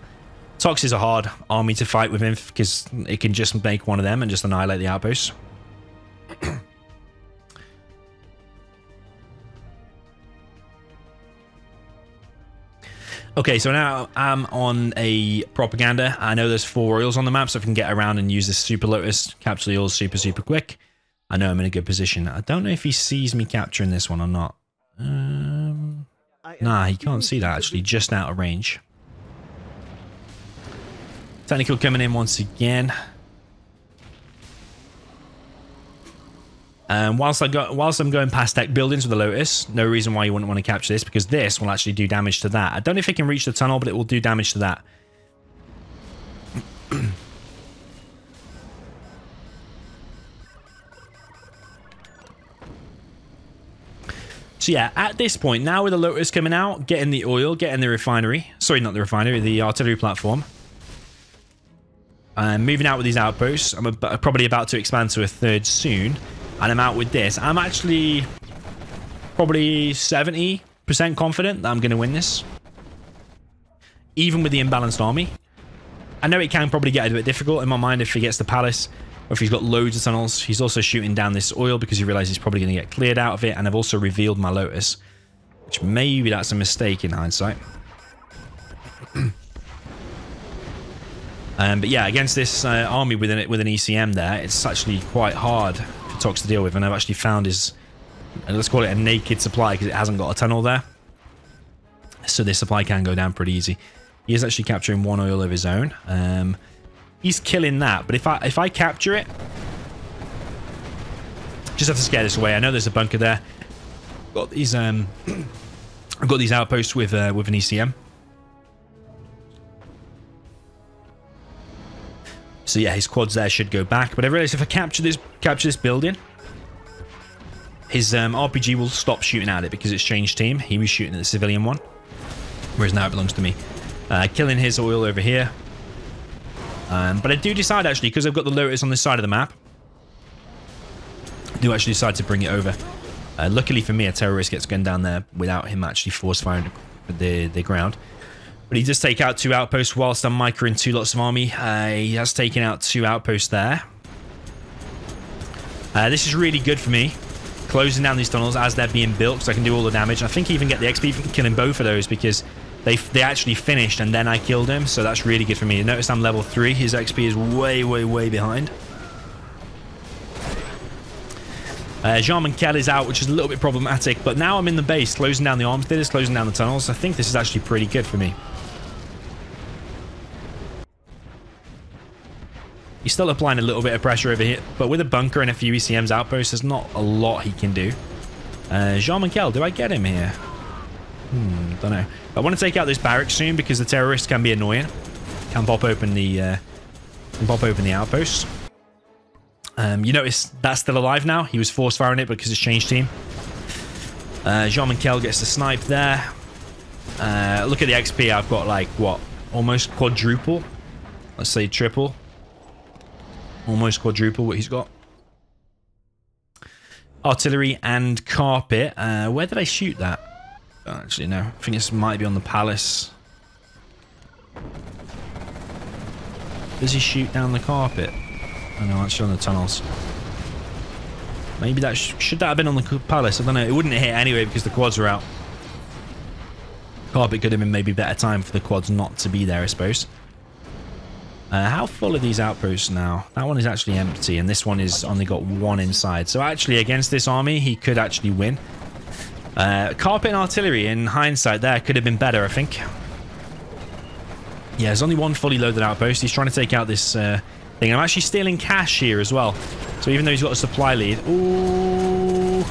Tox is a hard army to fight with him because it can just make one of them and just annihilate the outposts. Okay, so now I'm on a propaganda. I know there's 4 oils on the map, so I can get around and use this super lotus, capture the oils super quick. I know I'm in a good position. I don't know if he sees me capturing this one or not. Nah, he can't see that actually, just out of range. Technical coming in once again. Whilst I'm going past tech buildings with the Lotus, no reason why you wouldn't want to capture this, because this will actually do damage to that. I don't know if it can reach the tunnel, but it will do damage to that. So yeah, at this point, now with the Lotus coming out, getting the oil, getting the refinery. Sorry, not the refinery, the artillery platform. And moving out with these outposts. I'm probably about to expand to a third soon. And I'm out with this. I'm actually probably 70% confident that I'm going to win this. Even with the imbalanced army. I know it can probably get a bit difficult in my mind if he gets the palace. Or if he's got loads of tunnels. He's also shooting down this oil because he realizes he's probably going to get cleared out of it. And I've also revealed my Lotus. Which maybe that's a mistake in hindsight. But yeah, against this army with an ECM there, it's actually quite hard for Tox to deal with. And I've actually found his, let's call it a naked supply because it hasn't got a tunnel there. So this supply can go down pretty easy. He is actually capturing one oil of his own. He's killing that, but if I capture it, just have to scare this away. I know there's a bunker there. Got these I've got these outposts with an ECM. So yeah, his quads there should go back. But I realize if I capture this building, his RPG will stop shooting at it because it's changed team. He was shooting at the civilian one, whereas now it belongs to me. Killing his oil over here. But I do decide, actually, because I've got the Lotus on this side of the map, I do actually decide to bring it over. Luckily for me, a terrorist gets gunned down there without him actually force firing the ground. But he does take out 2 outposts whilst I'm microing 2 lots of army. He has taken out 2 outposts there. This is really good for me. Closing down these tunnels as they're being built, so I can do all the damage. I think I even get the XP from killing both of those because they actually finished and then I killed him, so that's really good for me. Notice I'm level 3. His XP is way, way, way behind. Jean-Michel is out, which is a little bit problematic, but now I'm in the base, closing down the arms dealers, closing down the tunnels. I think this is actually pretty good for me. He's still applying a little bit of pressure over here, but with a bunker and a few ECM's outposts, there's not a lot he can do. Jean-Michel, do I get him here? Don't know. I want to take out this barracks soon because the terrorists can be annoying. Can pop open the outposts. You notice that's still alive now. He was force firing it because it's changed team. Jean-Michel gets the snipe there. Look at the XP. I've got like what, almost quadruple. Let's say triple. Almost quadruple what he's got. Artillery and carpet. Where did I shoot that? Oh, actually, no. I think this might be on the palace. Does he shoot down the carpet? Oh no, actually on the tunnels. Maybe that should that have been on the palace? I don't know. It wouldn't hit anyway because the quads are out. Carpet could have been maybe better time for the quads not to be there, I suppose. How full are these outposts now? That one is actually empty, and this one is only got 1 inside. So actually, against this army, he could actually win. Carpet and artillery, in hindsight, there could have been better, I think. Yeah, there's only 1 fully loaded outpost. He's trying to take out this thing. I'm actually stealing cash here as well. So even though he's got a supply lead... Ooh...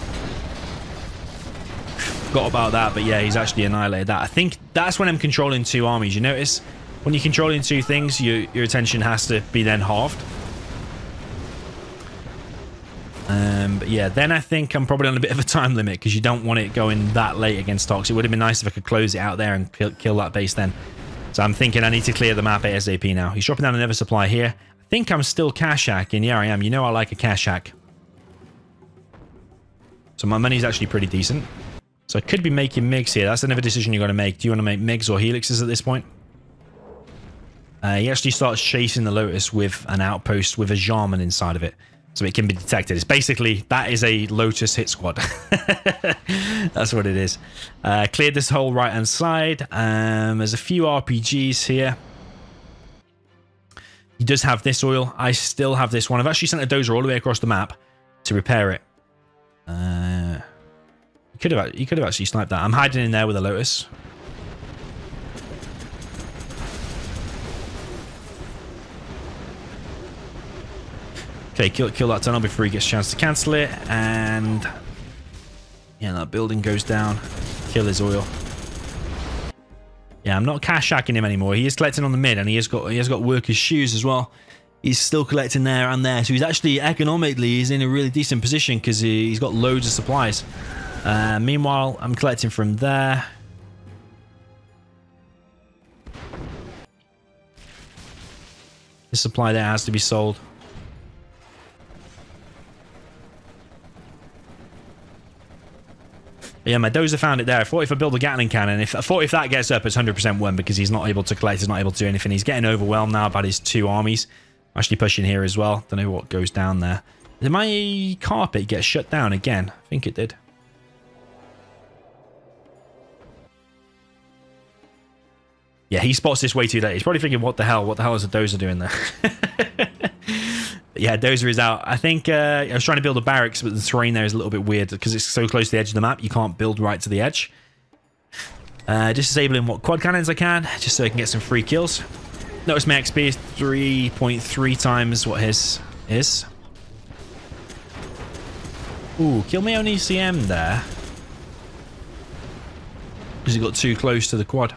Forgot about that, but yeah, he's actually annihilated that. I think that's when I'm controlling 2 armies. You notice? When you're controlling 2 things, your attention has to be then halved. But yeah, then I think I'm probably on a bit of a time limit because you don't want it going that late against Tox. It would have been nice if I could close it out there and kill that base then. So I'm thinking I need to clear the map ASAP now. He's dropping down another supply here. I think I'm still cash hacking. Yeah, I am. You know I like a cash hack. So my money's actually pretty decent. So I could be making MiGs here. That's another decision you've got to make. Do you want to make MiGs or Helixes at this point? He actually starts chasing the Lotus with an outpost with a Jarman inside of it. So it can be detected. It's basically, that is a Lotus hit squad. That's what it is. Cleared this whole right-hand side. There's a few RPGs here. He does have this oil. I still have this one. I've actually sent a dozer all the way across the map to repair it. He could have actually sniped that. I'm hiding in there with a Lotus. Okay, kill that tunnel before he gets a chance to cancel it, and yeah, that building goes down. Kill his oil. Yeah, I'm not cash hacking him anymore. He is collecting on the mid, and he has got workers' shoes as well. He's still collecting there and there, so he's actually economically he's in a really decent position because he's got loads of supplies. Meanwhile, I'm collecting from there. The supply there has to be sold. Yeah, my dozer found it there. I thought if I build a Gatling cannon, I thought if that gets up, it's 100% won because he's not able to collect, he's not able to do anything. He's getting overwhelmed now by his 2 armies. I'm actually pushing here as well. Don't know what goes down there. Did my carpet get shut down again? I think it did. Yeah, he spots this way too late. He's probably thinking, what the hell is a dozer doing there? Yeah, dozer is out. I think I was trying to build a barracks, but the terrain there is a little bit weird because it's so close to the edge of the map. You can't build right to the edge. Just disabling what quad cannons I can, just so I can get some free kills. Notice my XP is 3.3 times what his is. Ooh, kill me on ECM there. Because he got too close to the quad.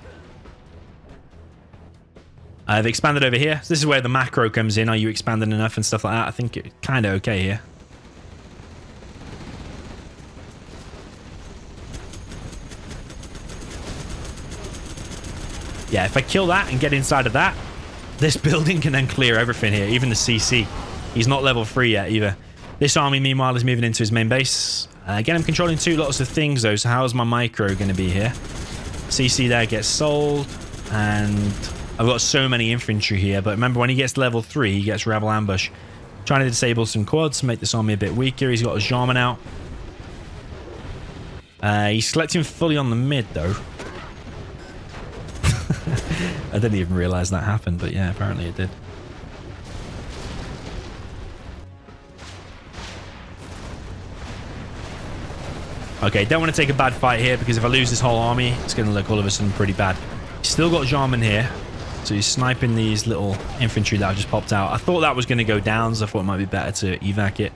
I've expanded over here. So this is where the macro comes in. Are you expanding enough and stuff like that? I think it's kind of okay here. Yeah, if I kill that and get inside of that, this building can then clear everything here, even the CC. He's not level 3 yet either. This army, meanwhile, is moving into his main base. Again, I'm controlling 2 lots of things, though, so how's my micro going to be here? CC there gets sold, and I've got so many infantry here, but remember, when he gets to level 3, he gets Rebel Ambush. Trying to disable some quads, make this army a bit weaker. He's got a Jarman out. He's collecting fully on the mid, though. I didn't even realize that happened, but yeah, apparently it did. Okay, don't want to take a bad fight here because if I lose this whole army, it's going to look all of a sudden pretty bad. He's still got Jarman here, so he's sniping these little infantry that I've just popped out. I thought that was going to go down, so I thought it might be better to evac it.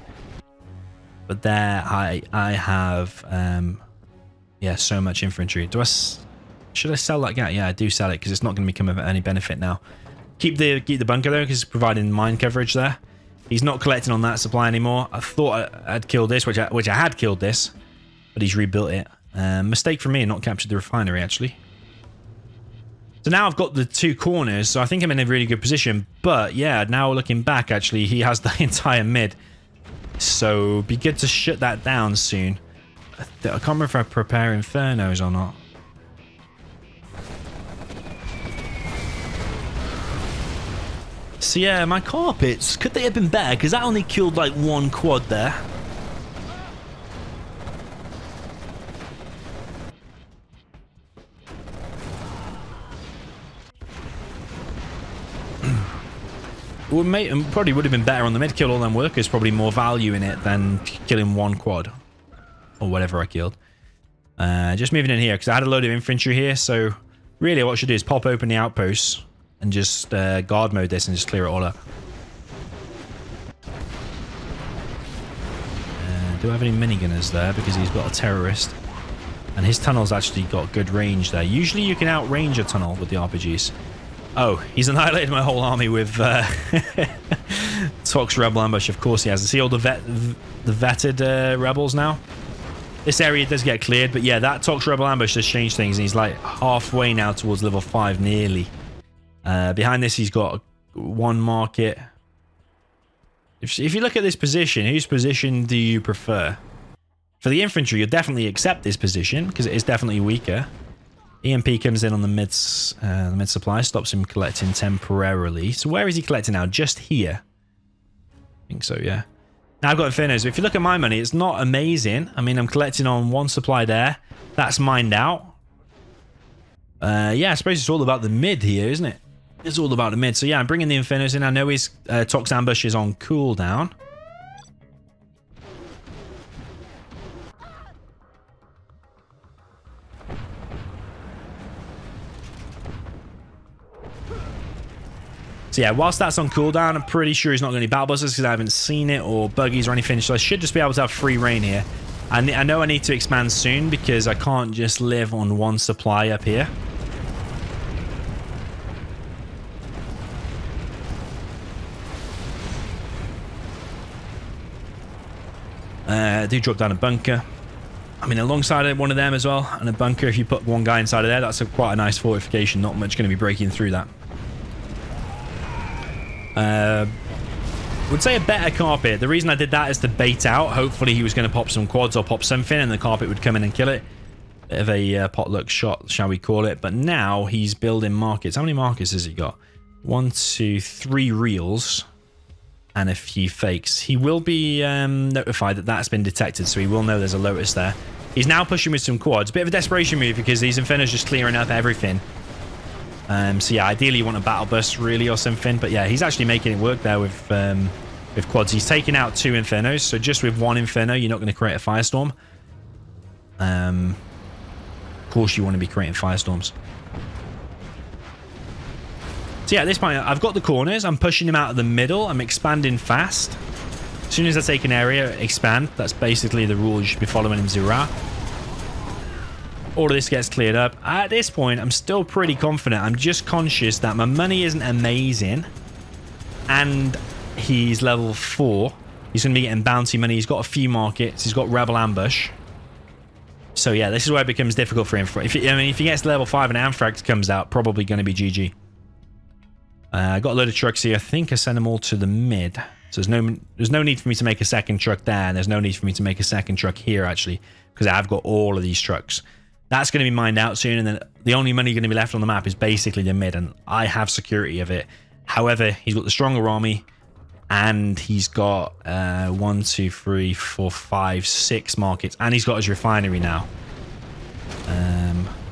But there, I have, yeah, so much infantry. Should I sell that guy? Yeah, I do sell it because it's not going to become of any benefit now. Keep the bunker though because it's providing mine coverage there. He's not collecting on that supply anymore. I thought I'd killed this, which I had killed this, but he's rebuilt it. Mistake for me, not captured the refinery actually. So now I've got the 2 corners, so I think I'm in a really good position. But yeah, now looking back, actually, he has the entire mid. So be good to shut that down soon. I can't remember if I prepare Infernos or not. So yeah, my carpets, could they have been better? Because that only killed like 1 quad there. Probably would have been better on the mid. Kill all them workers, probably more value in it than killing 1 quad. Or whatever I killed. Just moving in here, because I had a load of infantry here, so really what I should do is pop open the outposts and just guard mode this and just clear it all up. Do I have any minigunners there? Because he's got a terrorist. And his tunnel's actually got good range there. Usually you can outrange a tunnel with the RPGs. Oh, he's annihilated my whole army with Tox Rebel Ambush. Of course he has. See all the vetted rebels now? This area does get cleared, but yeah, that Tox Rebel Ambush has changed things, and he's like halfway now towards level 5, nearly. Behind this, he's got 1 market. If you look at this position, whose position do you prefer? For the infantry, you'll definitely accept this position, because it is definitely weaker. EMP comes in on the mid supply, stops him collecting temporarily. So where is he collecting now? Just here. I think so, yeah. Now I've got Infernos. If you look at my money, it's not amazing. I mean, I'm collecting on 1 supply there. That's mined out. Yeah, I suppose it's all about the mid here, isn't it? It's all about the mid. So yeah, I'm bringing the Infernos in. I know his Tox Ambush is on cooldown. So yeah, whilst that's on cooldown, I'm pretty sure he's not going to be battle buzzers because I haven't seen it, or buggies or anything. So I should just be able to have free reign here. I know I need to expand soon because I can't just live on 1 supply up here. I do drop down a bunker. I mean, alongside one of them as well, and a bunker, if you put one guy inside of there, that's quite a nice fortification. Not much going to be breaking through that. Would say a better carpet. The reason I did that is to bait out. Hopefully he was going to pop some quads or pop something, and the carpet would come in and kill it. Bit of a potluck shot, shall we call it. But now he's building markets. How many markets has he got? 1, 2, 3 reels and a few fakes. He will be notified that that's been detected, so he will know there's a Lotus there. He's now pushing with some quads. Bit of a desperation move because these Infernos just clearing up everything. So yeah, ideally you want a battle bus really or something. But yeah, he's actually making it work there with quads. He's taking out 2 Infernos, so just with 1 Inferno, you're not going to create a firestorm. Of course, you want to be creating firestorms. So yeah, at this point, I've got the corners. I'm pushing them out of the middle. I'm expanding fast. As soon as I take an area, expand. That's basically the rule you should be following in Zura. All of this gets cleared up. At this point, I'm still pretty confident. I'm just conscious that my money isn't amazing. And he's level 4. He's going to be getting bounty money. He's got a few markets. He's got Rebel Ambush. So yeah, this is where it becomes difficult for him. If he gets to level 5 and Anthrax comes out, probably going to be GG. I got a load of trucks here. I think I sent them all to the mid. So there's no need for me to make a second truck there, and there's no need for me to make a second truck here, actually, because I've got all of these trucks. That's going to be mined out soon, and then the only money going to be left on the map is basically the mid, and I have security of it. However, he's got the stronger army, and he's got 1, 2, 3, 4, 5, 6 markets, and he's got his refinery now.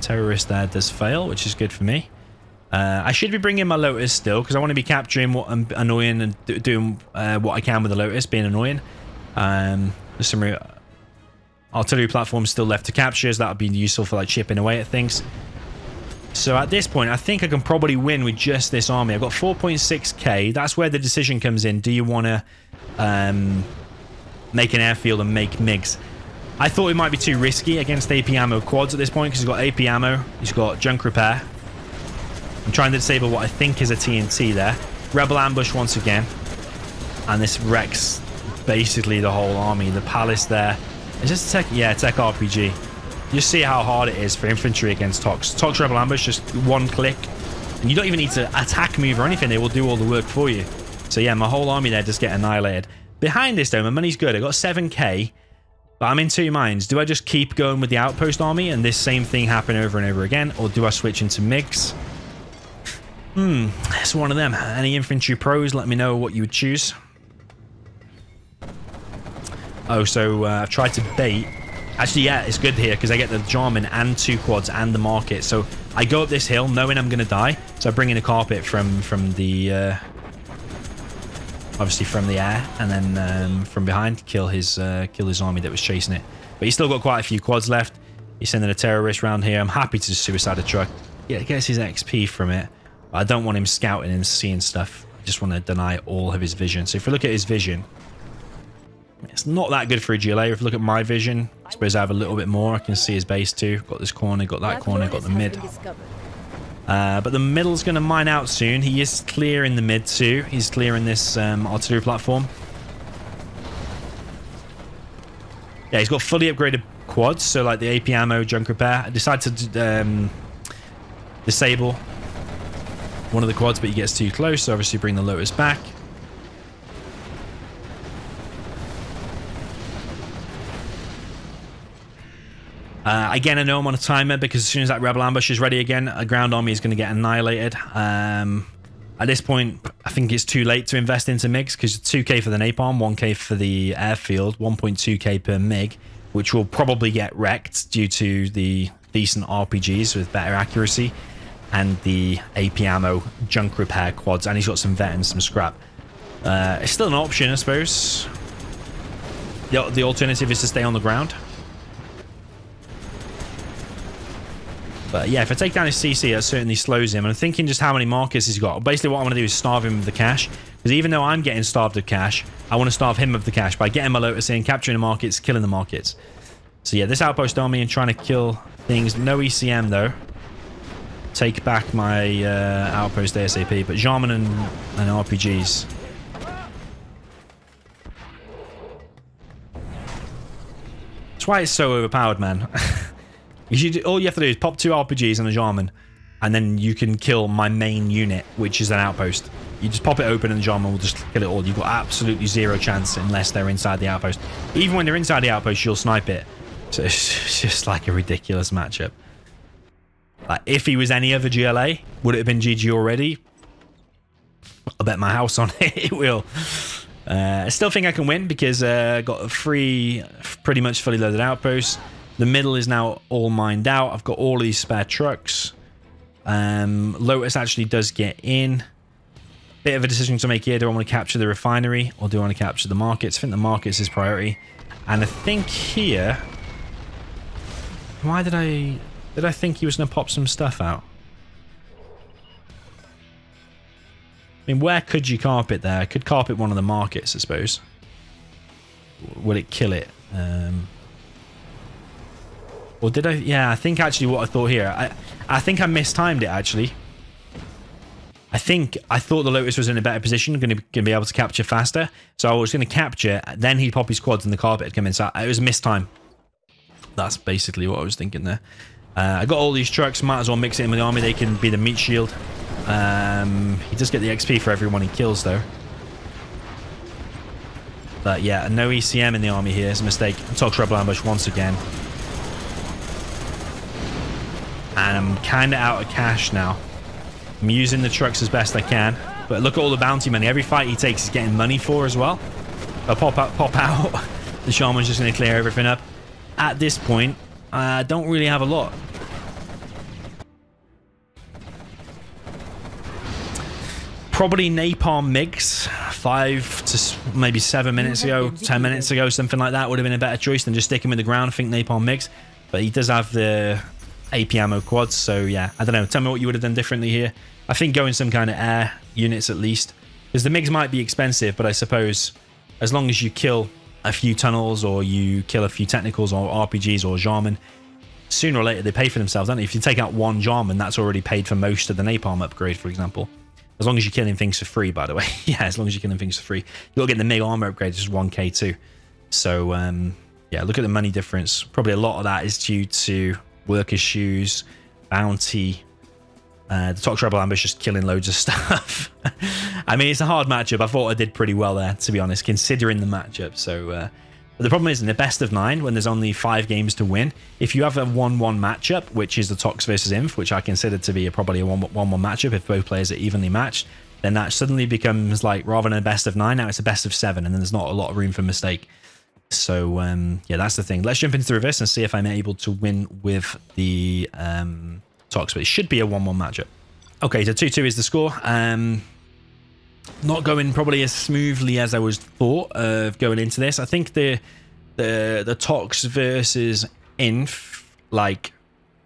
Terrorist there does fail, which is good for me. I should be bringing my Lotus still, because I want to be capturing what I'm annoying and doing what I can with the Lotus, being annoying. There's some artillery platforms still left to capture, so that would be useful for like chipping away at things. So at this point, I think I can probably win with just this army. I've got 4.6k. That's where the decision comes in. Do you want to make an airfield and make MiGs? I thought it might be too risky against AP ammo quads at this point, because he's got AP ammo, he's got junk repair. I'm trying to disable what I think is a TNT there. Rebel ambush once again. And this wrecks basically the whole army. The palace there. Is this tech? Yeah, tech RPG. You see how hard it is for infantry against Tox. Tox Rebel Ambush, just one click. And you don't even need to attack move or anything. They will do all the work for you. So yeah, my whole army there just get annihilated. Behind this though, my money's good. I got 7k. But I'm in 2 minds. Do I just keep going with the outpost army and this same thing happen over and over again? Or do I switch into MiGs? It's one of them. Any infantry pros, let me know what you would choose. Oh, so I've tried to bait. Actually, yeah, it's good here because I get the Jarman and 2 quads and the market. So I go up this hill knowing I'm going to die. So I bring in a carpet from the... obviously from the air, and then from behind kill his army that was chasing it. But he's still got quite a few quads left. He's sending a terrorist round here. I'm happy to just suicide a truck. Yeah, it gets his XP from it. But I don't want him scouting and seeing stuff. I just want to deny all of his vision. So if we look at his vision, it's not that good for a GLA. If you look at my vision, I suppose I have a little bit more. I can see his base too. Got this corner, got that corner, got the mid. But the middle's going to mine out soon. He is clear in the mid too. He's clearing this artillery platform. Yeah, he's got fully upgraded quads. So like the AP ammo, junk repair. I decided to disable one of the quads, but he gets too close. So obviously bring the Lotus back. Again, I know I'm on a timer because as soon as that Rebel Ambush is ready again, a ground army is going to get annihilated. At this point, I think it's too late to invest into MiGs because 2k for the Napalm, 1k for the airfield, 1.2k per MiG, which will probably get wrecked due to the decent RPGs with better accuracy and the AP ammo junk repair quads. And he's got some vet and some scrap. It's still an option, I suppose. The alternative is to stay on the ground. But yeah, if I take down his CC, that certainly slows him. And I'm thinking just how many markers he's got. Basically, what I want to do is starve him of the cash. Because even though I'm getting starved of cash, I want to starve him of the cash by getting my Lotus in, capturing the markets, killing the markets. So yeah, this outpost army and trying to kill things. No ECM though. Take back my outpost ASAP. But Jarman and RPGs. That's why it's so overpowered, man. All you have to do is pop 2 RPGs and a Jarman, and then you can kill my main unit, which is an outpost. You just pop it open and the Jarman will just kill it all. You've got absolutely zero chance unless they're inside the outpost. Even when they're inside the outpost, you'll snipe it. So it's just like a ridiculous matchup. Like, if he was any other GLA, would it have been GG already? I'll bet my house on it. It will. I still think I can win because I got a free, pretty much fully loaded outpost. The middle is now all mined out. I've got all these spare trucks. Lotus actually does get in. Bit of a decision to make here. Do I want to capture the refinery or do I want to capture the markets? I think the markets is priority. And I think here... Why did I think he was going to pop some stuff out? I mean, where could you carpet there? I could carpet one of the markets, I suppose. Would it kill it? Or did I? Yeah, I think actually what I thought here. I think I mistimed it, actually. I thought the Lotus was in a better position, going to be able to capture faster. So I was going to capture, then he'd pop his quads and the carpet would come in. So it was a mistime. That's basically what I was thinking there. I got all these trucks, might as well mix it in with the army. They can be the meat shield. He does get the XP for everyone he kills, though. But yeah, no ECM in the army here is a mistake. Tox Rebel Ambush once again. And I'm kind of out of cash now. I'm using the trucks as best I can. But look at all the bounty money. Every fight he takes is getting money for as well. I'll pop out. The Shaman's just going to clear everything up. At this point, I don't really have a lot. Probably Napalm MiGs 5 to maybe 7 minutes ago, 10 minutes ago, something like that would have been a better choice than just sticking with the ground. I think Napalm MiGs, but he does have the AP ammo quads, so yeah, I don't know. Tell me what you would have done differently here. I think going some kind of air units at least, because the MiGs might be expensive, but I suppose as long as you kill a few tunnels or you kill a few technicals or RPGs or Jarman, sooner or later they pay for themselves, don't they? If you take out one Jarman, that's already paid for most of the Napalm upgrade, for example. As long as you're killing things for free, by the way. Yeah, as long as you're killing things for free. You'll get the MiG armor upgrade, which is 1k too. So, yeah, look at the money difference. Probably a lot of that is due to workers' shoes, bounty, the Tox Rebel Ambush just killing loads of stuff. I mean, it's a hard matchup. I thought I did pretty well there, to be honest, considering the matchup. So, but the problem is in the best of 9, when there's only 5 games to win, if you have a 1-1 matchup, which is the Tox versus Inf, which I consider to be probably a 1-1 matchup if both players are evenly matched, then that suddenly becomes like, rather than a best of 9, now it's a best of 7, and then there's not a lot of room for mistake. So, yeah, that's the thing. Let's jump into the reverse and see if I'm able to win with the Tox, but it should be a 1-1 matchup. Okay, so 2-2 is the score. Not going probably as smoothly as I was thought of going into this. I think the Tox versus Inf, like,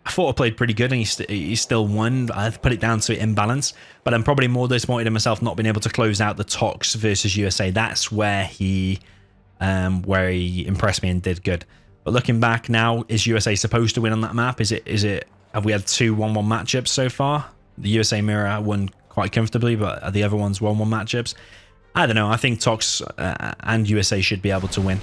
I thought I played pretty good and he still won. I've put it down to imbalance, but I'm probably more disappointed in myself not being able to close out the Tox versus USA. That's where he impressed me and did good. But looking back now, is USA supposed to win on that map? Is it? Have we had 2 1-1 matchups so far? The USA mirror won quite comfortably, but are the other ones 1-1 matchups? I don't know. I think Tox and USA should be able to win.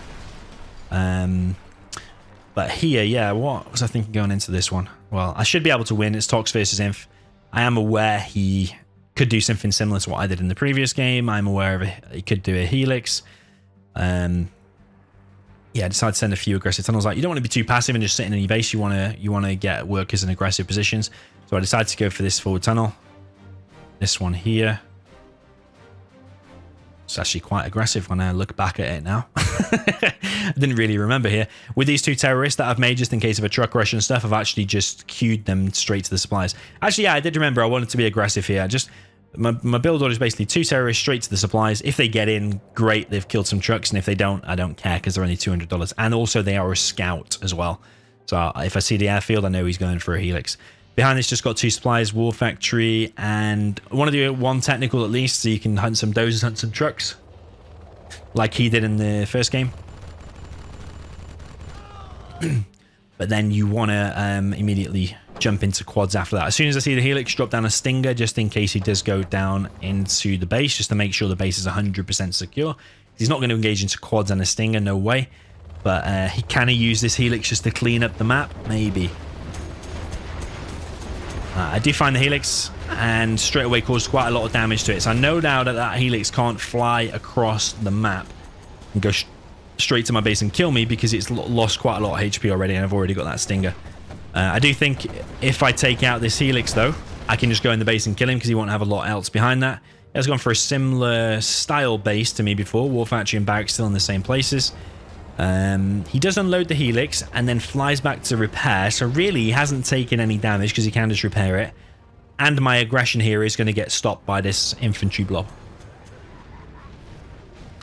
But here, yeah, what was I thinking going into this one? Well, I should be able to win. It's Tox versus Inf. I am aware he could do something similar to what I did in the previous game. I'm aware of he could do a Helix. Yeah, I decided to send a few aggressive tunnels out. You don't want to be too passive and just sitting in your base. You want to get workers in aggressive positions. So I decided to go for this forward tunnel. This one here. It's actually quite aggressive when I look back at it now. I didn't really remember here. With these 2 terrorists that I've made just in case of a truck rush and stuff, I've actually just queued them straight to the supplies. Actually, yeah, I did remember I wanted to be aggressive here. My build order is basically 2 terrorists straight to the supplies. If they get in, great, they've killed some trucks, and if they don't, I don't care because they're only $200. And also they are a scout as well. So if I see the airfield, I know he's going for a Helix. Behind this just got 2 supplies, War Factory, and I want to do 1 technical at least so you can hunt some dozers, hunt some trucks. Like he did in the first game. But then you want to immediately jump into quads after that. As soon as I see the Helix, drop down a Stinger just in case he does go down into the base, just to make sure the base is 100% secure. He's not going to engage into quads and a Stinger, no way. But he kind of used this helix just to clean up the map, maybe. I do find the helix and straight away caused quite a lot of damage to it. So I know now that that helix can't fly across the map and go straight to my base and kill me because it's lost quite a lot of HP already and I've already got that stinger. I do think if I take out this helix though, I can just go in the base and kill him because he won't have a lot else behind that. He has gone for a similar style base to me before. War Factory and Barracks still in the same places. He does unload the helix and then flies back to repair. So really he hasn't taken any damage because he can just repair it. And my aggression here is going to get stopped by this infantry blob.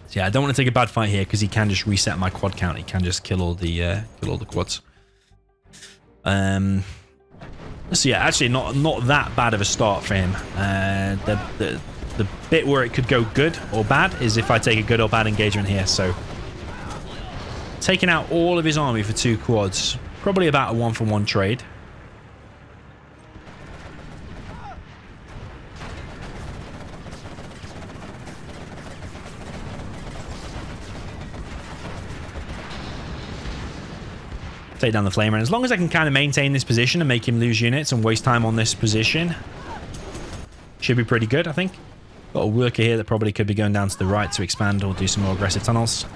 So yeah, I don't want to take a bad fight here because he can just reset my quad count. He can just kill all the quads. So yeah, actually not that bad of a start for him. The bit where it could go good or bad is if I take a good or bad engagement here. So taking out all of his army for 2 quads, probably about a 1-for-1 trade. Take down the flamer, and as long as I can kind of maintain this position and make him lose units and waste time on this position, should be pretty good, I think. Got a worker here that probably could be going down to the right to expand or do some more aggressive tunnels.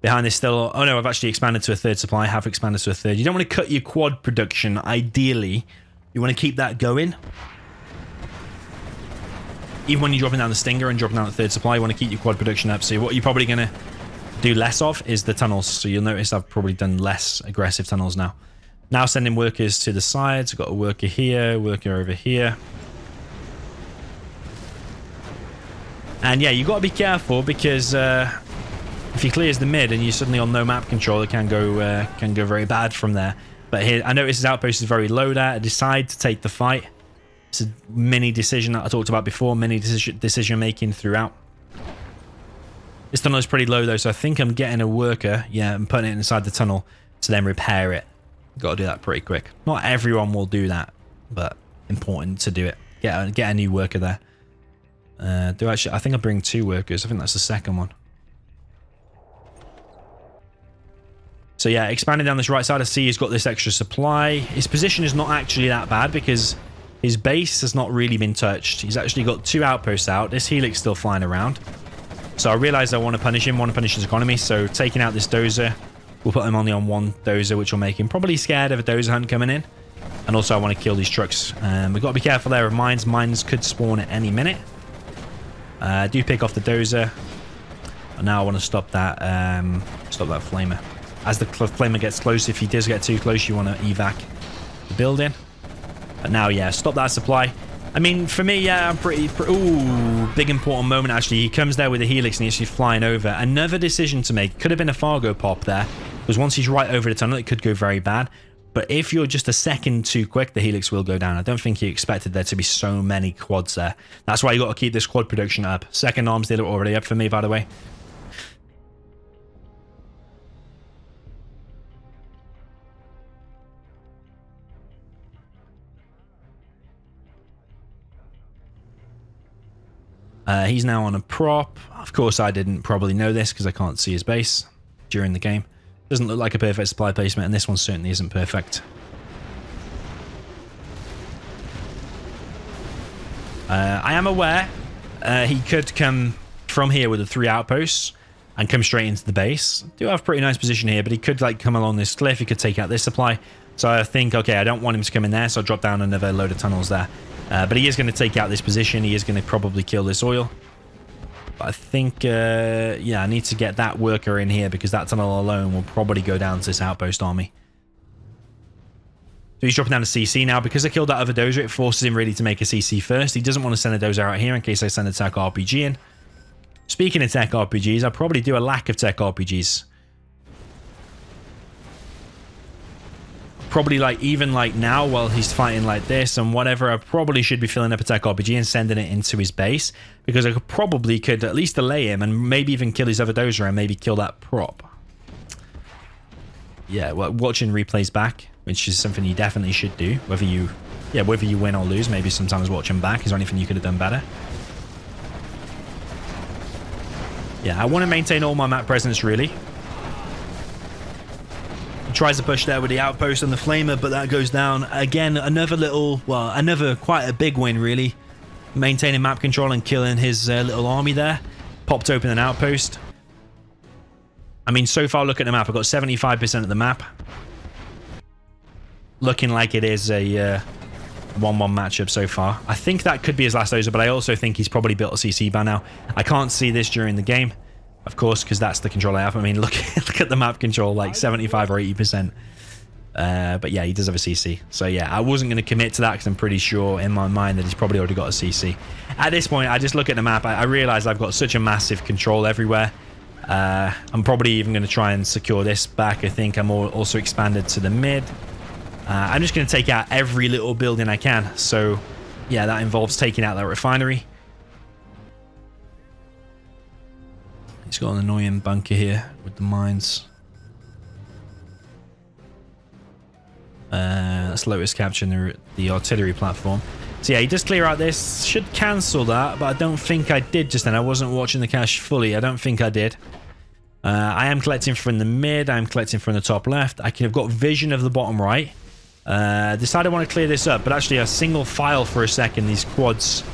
Behind this still... Oh no, I've actually expanded to a 3rd supply. I have expanded to a 3rd. You don't want to cut your quad production. Ideally, you want to keep that going. Even when you're dropping down the Stinger and dropping down the 3rd supply, you want to keep your quad production up. So what you're probably going to do less of is the tunnels. So you'll notice I've probably done less aggressive tunnels now. Now sending workers to the sides. I've got a worker here, worker over here. And yeah, you've got to be careful because... if he clears the mid and you're suddenly on no map control, it can go very bad from there. But here, I notice his outpost is very low there. I decide to take the fight. It's a mini decision that I talked about before, mini decision making throughout. This tunnel is pretty low though, so I think I'm getting a worker, yeah, and putting it inside the tunnel to then repair it. Got to do that pretty quick. Not everyone will do that, but important to do it. Get a new worker there. I think I bring 2 workers. I think that's the second one. So yeah, expanding down this right side, I see he's got this extra supply. His position is not actually that bad because his base has not really been touched. He's actually got 2 outposts out. This helix still flying around. So I realized I want to punish him, want to punish his economy. So taking out this dozer, we'll put him only on 1 dozer, which will make him probably scared of a dozer hunt coming in. And also I want to kill these trucks. We've got to be careful there of mines. Mines could spawn at any minute. Do pick off the dozer. And now I want to stop that flamer. As the flamer gets close, if he does get too close, you want to evac the building. But now, yeah, stop that supply. I mean, for me, yeah, I'm pretty... Ooh, big important moment, actually. He comes there with a helix and he's actually flying over. Another decision to make. Could have been a Fargo pop there. Because once he's right over the tunnel, it could go very bad. But if you're just a second too quick, the helix will go down. I don't think he expected there to be so many quads there. That's why you got to keep this quad production up. Second arms dealer already up for me, by the way. He's now on a prop. Of course, I didn't probably know this because I can't see his base during the game. Doesn't look like a perfect supply placement, and this one certainly isn't perfect. I am aware he could come from here with the 3 outposts and come straight into the base. Do have a pretty nice position here, but he could like come along this cliff. He could take out this supply. So I think, okay, I don't want him to come in there, so I'll drop down another load of tunnels there. But he is going to take out this position. He is going to probably kill this oil. But I think, yeah, I need to get that worker in here because that tunnel alone will probably go down to this outpost army. So he's dropping down to CC now. Because I killed that other dozer, it forces him really to make a CC first. He doesn't want to send a dozer out here in case I send a tech RPG in. Speaking of tech RPGs, I probably do a lack of tech RPGs. Probably like even like now while he's fighting like this and whatever, I probably should be filling up a tech RPG and sending it into his base because I could at least delay him and maybe even kill his other dozer and maybe kill that prop. Yeah, well, watching replays back, which is something you definitely should do, whether you win or lose. Maybe sometimes watch them back. Is there anything you could have done better? Yeah, I want to maintain all my map presence, really. He tries to push there with the outpost and the flamer, but that goes down. Again, another quite a big win, really. Maintaining map control and killing his little army there. Popped open an outpost. I mean, so far, look at the map. I've got 75% of the map. Looking like it is a 1-1 matchup so far. I think that could be his last Oza, but I also think he's probably built a CC by now. I can't see this during the game, of course, because that's the control I have. I mean, look at the map control, like 75 or 80%. But yeah, he does have a CC. So yeah, I wasn't going to commit to that because I'm pretty sure in my mind that he's probably already got a CC. At this point, I just look at the map. I realize I've got such a massive control everywhere. I'm probably even going to try and secure this back. I think I'm also expanded to the mid. I'm just going to take out every little building I can. So yeah, that involves taking out that refinery. He's got an annoying bunker here with the mines. That's Lotus capturing the artillery platform. So yeah, he does clear out this. Should cancel that, but I don't think I did just then. I wasn't watching the cache fully. I don't think I did. I am collecting from the mid. I'm collecting from the top left. I could have got vision of the bottom right. Decided I want to clear this up, but actually a single file for a second, these quads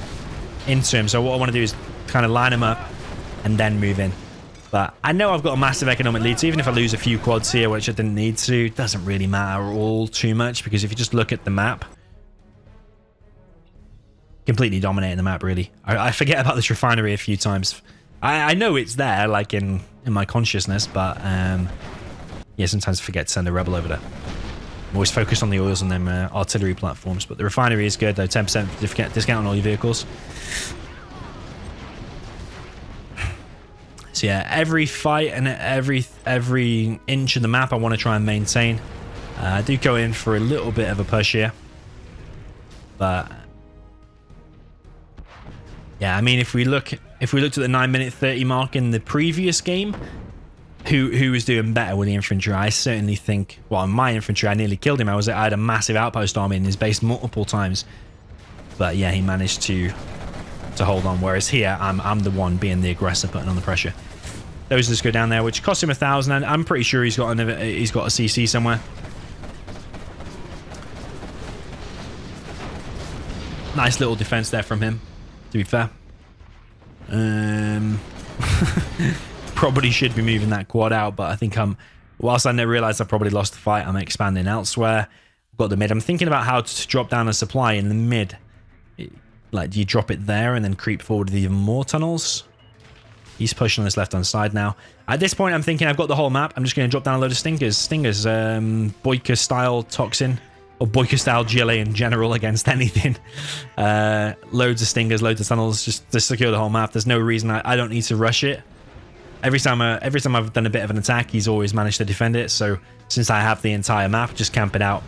into him. So what I want to do is kind of line them up and then move in. But I know I've got a massive economic lead, so even if I lose a few quads here, which I didn't need to, it doesn't really matter all too much, because if you just look at the map, completely dominating the map, really. I forget about this refinery a few times. I know it's there, like in my consciousness, but yeah, sometimes I forget to send a rebel over there. I'm always focused on the oils and them artillery platforms, but the refinery is good, though. 10% discount on all your vehicles. So yeah, every fight and every inch of the map I want to try and maintain. I do go in for a little bit of a push here, but yeah, I mean, if we looked at the 9-minute 30 mark in the previous game, who was doing better with the infantry? I certainly think, well, my infantry, I nearly killed him. I had a massive outpost army in his base multiple times, but yeah, he managed to hold on. Whereas here, I'm the one being the aggressor, putting on the pressure. Those just go down there, which cost him 1,000, and I'm pretty sure he's got a CC somewhere. Nice little defense there from him, to be fair. Probably should be moving that quad out, but I think whilst I never realized I probably lost the fight, I'm expanding elsewhere. I've got the mid. I'm thinking about how to drop down a supply in the mid. Like, do you drop it there and then creep forward with even more tunnels? He's pushing on this left-hand side now. At this point, I'm thinking I've got the whole map. I'm just going to drop down a load of stingers. Stingers, Boyka-style toxin, or Boyka-style GLA in general against anything. Loads of stingers, loads of tunnels, just to secure the whole map. There's no reason I don't need to rush it. Every time I've done a bit of an attack, he's always managed to defend it. So since I have the entire map, just camp it out.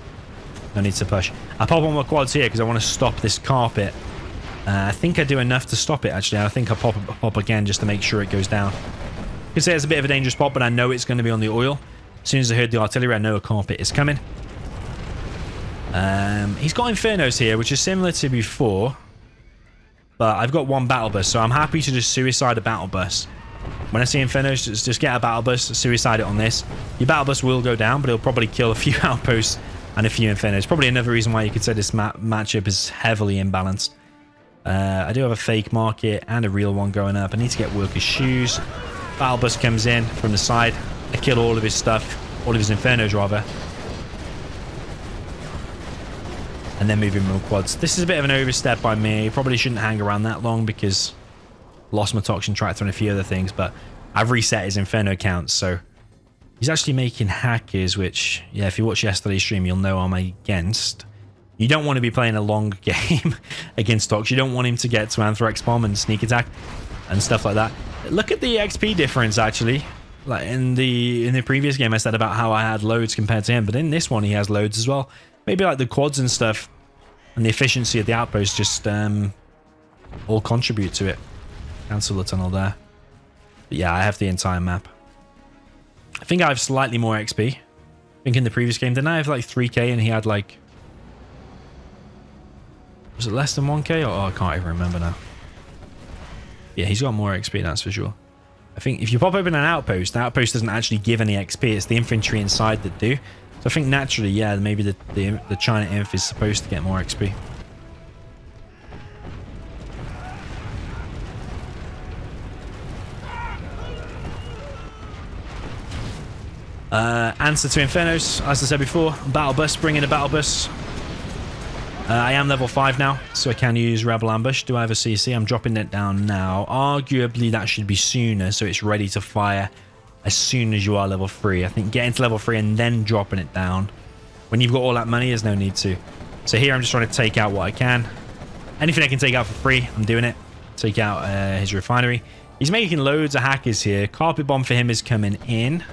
No need to push. I pop on my quads here because I want to stop this carpet. I think I do enough to stop it, actually. I think I'll pop again just to make sure it goes down. You can say it's a bit of a dangerous pop, but I know it's going to be on the oil. As soon as I heard the artillery, I know a carpet is coming. He's got Infernos here, which is similar to before. But I've got one battle bus, so I'm happy to just suicide a battle bus. When I see Infernos, just get a battle bus, suicide it on this. Your battle bus will go down, but it'll probably kill a few outposts and a few Infernos. Probably another reason why you could say this matchup is heavily imbalanced. I do have a fake market and a real one going up. I need to get workers' shoes. Battle bus comes in from the side. I kill all of his stuff. All of his Infernos, rather. And then move him with quads. This is a bit of an overstep by me. Probably shouldn't hang around that long because lost my toxin tractor and a few other things. But I've reset his Inferno count. So he's actually making hackers, which, yeah, if you watch yesterday's stream, you'll know I'm against. You don't want to be playing a long game against Tox. You don't want him to get to Anthrax Bomb and Sneak Attack and stuff like that. Look at the XP difference, actually. Like in the previous game, I said about how I had loads compared to him, but in this one, he has loads as well. Maybe like the quads and stuff and the efficiency of the outpost just all contribute to it. Cancel the tunnel there. But yeah, I have the entire map. I think I have slightly more XP. I think in the previous game, didn't I have like 3k and he had like... Was it less than 1k? Oh, I can't even remember now. Yeah, he's got more XP, that's for sure. I think if you pop open an outpost, the outpost doesn't actually give any XP. It's the infantry inside that do. So I think naturally, yeah, maybe the China Inf is supposed to get more XP. Answer to Infernos, as I said before. Battle bus, bring in a battle bus. I am level 5 now, so I can use Rebel Ambush. Do I have a CC? I'm dropping it down now. Arguably, that should be sooner, so it's ready to fire as soon as you are level 3. I think getting to level 3 and then dropping it down. When you've got all that money, there's no need to. So here, I'm just trying to take out what I can. Anything I can take out for free, I'm doing it. Take out his refinery. He's making loads of hackers here. Carpet bomb for him is coming in.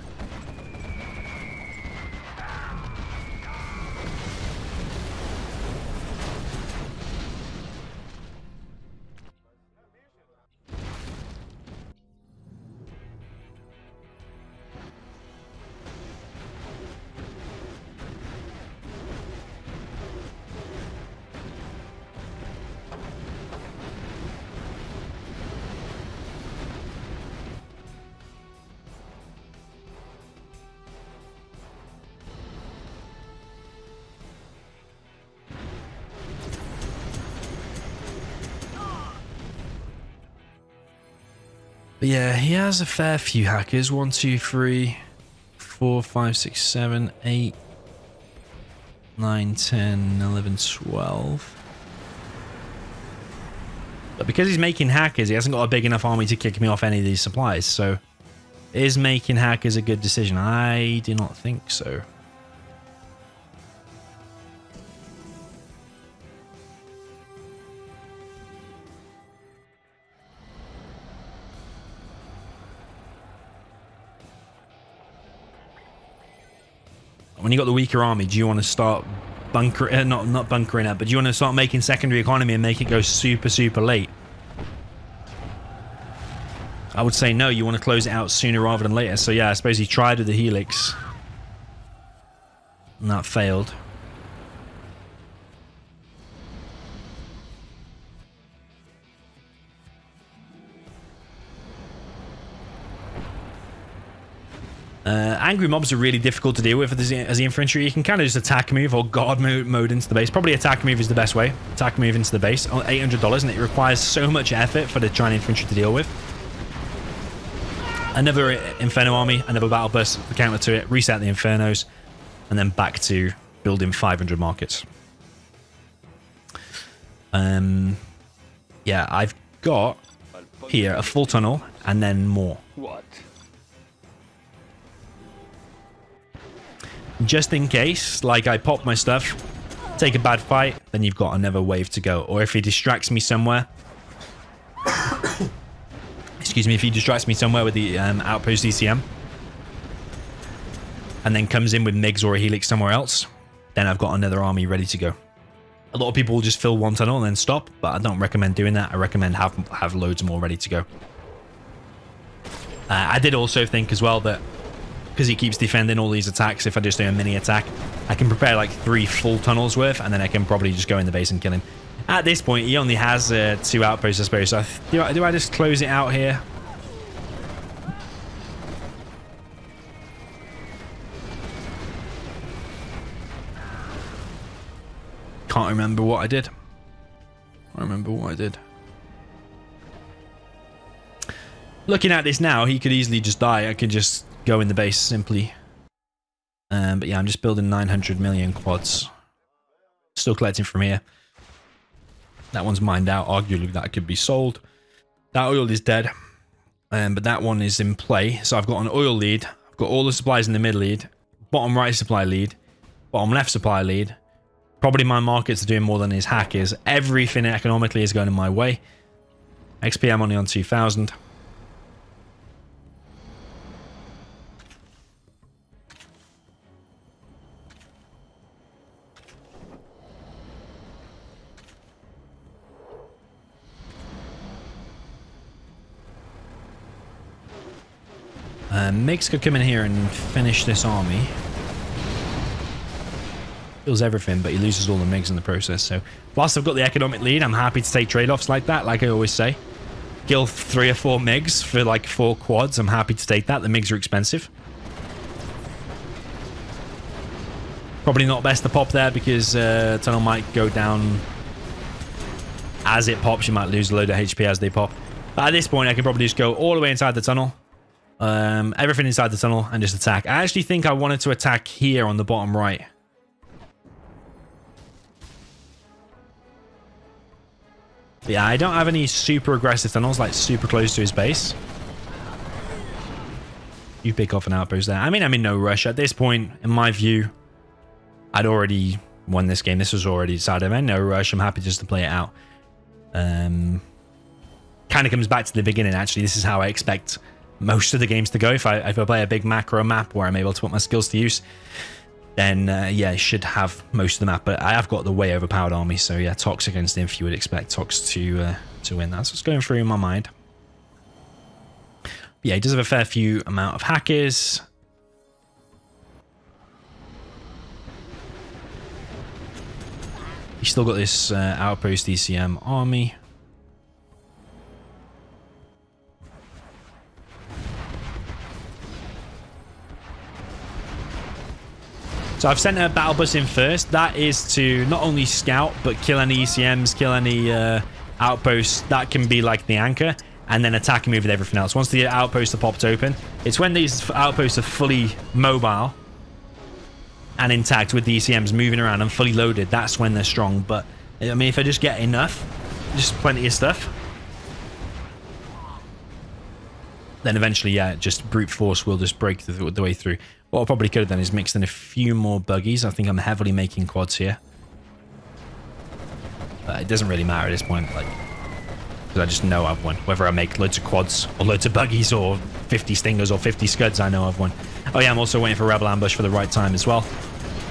But yeah, he has a fair few hackers. 1, 2, 3, 4, 5, 6, 7, 8, 9, 10, 11, 12. But because he's making hackers, he hasn't got a big enough army to kick me off any of these supplies. So is making hackers a good decision? I do not think so. When you got the weaker army, do you want to start bunkering, not bunkering up, but do you want to start making secondary economy and make it go super, super late? I would say no, you want to close it out sooner rather than later. So yeah, I suppose he tried with the Helix. And that failed. Angry mobs are really difficult to deal with as the infantry. You can kind of just attack move or guard mode into the base. Probably attack move is the best way. Attack move into the base. $800, and it requires so much effort for the China infantry to deal with. Another Inferno army, another battle bus, the counter to it, reset the Infernos, and then back to building 500 markets. Yeah, I've got here a full tunnel and then more. What? Just in case, like I pop my stuff, take a bad fight, then you've got another wave to go. Or if he distracts me somewhere, excuse me, if he distracts me somewhere with the outpost ECM, and then comes in with MiGs or a Helix somewhere else, then I've got another army ready to go. A lot of people will just fill one tunnel and then stop, but I don't recommend doing that. I recommend have loads more ready to go. I did also think as well that because he keeps defending all these attacks, if I just do a mini attack, I can prepare like 3 full tunnels worth, and then I can probably just go in the base and kill him. At this point, he only has 2 outposts, I suppose. So do I just close it out here? Can't remember what I did. Looking at this now, he could easily just die. I could just go in the base simply. But yeah, I'm just building 900 million quads. Still collecting from here. That one's mined out. Arguably that could be sold. That oil is dead. But that one is in play. So I've got an oil lead. I've got all the supplies in the mid lead. Bottom right supply lead. Bottom left supply lead. Probably my markets are doing more than his hackers. Everything economically is going in my way. XP I'm only on 2,000. MiGs could come in here and finish this army. Kills everything, but he loses all the MiGs in the process. So whilst I've got the economic lead, I'm happy to take trade-offs like that, like I always say. kill 3 or 4 MiGs for like 4 quads, I'm happy to take that. The MiGs are expensive. Probably not best to pop there because tunnel might go down as it pops. You might lose a load of HP as they pop. But at this point, I can probably just go all the way inside the tunnel. Everything inside the tunnel and just attack. I actually think I wanted to attack here on the bottom right. But yeah, I don't have any super aggressive tunnels, like super close to his base. You pick off an outpost there. I mean, I'm in no rush. At this point, in my view, I'd already won this game. This was already decided. I'm in no rush. I'm happy just to play it out. Kind of comes back to the beginning, actually. This is how I expect most of the games to go. If I play a big macro map where I'm able to put my skills to use, then yeah, I should have most of the map. But I have got the way overpowered army, so yeah, Tox against Inf, you would expect Tox to win. That's what's going through in my mind. But yeah, he does have a fair few amount of hackers. He's still got this outpost ECM army. So I've sent a battle bus in first. That is to not only scout, but kill any ECMs, kill any outposts. That can be like the anchor, and then attack and move with everything else. Once the outposts are popped open, it's when these outposts are fully mobile and intact with the ECMs moving around and fully loaded. That's when they're strong. But I mean, if I just get enough, just plenty of stuff, then eventually, yeah, just brute force will just break the way through. What I probably could have done is mixed in a few more buggies. I think I'm heavily making quads here. But it doesn't really matter at this point, like, because I just know I've won. Whether I make loads of quads or loads of buggies or 50 stingers or 50 scuds, I know I've won. Oh yeah, I'm also waiting for Rebel Ambush for the right time as well.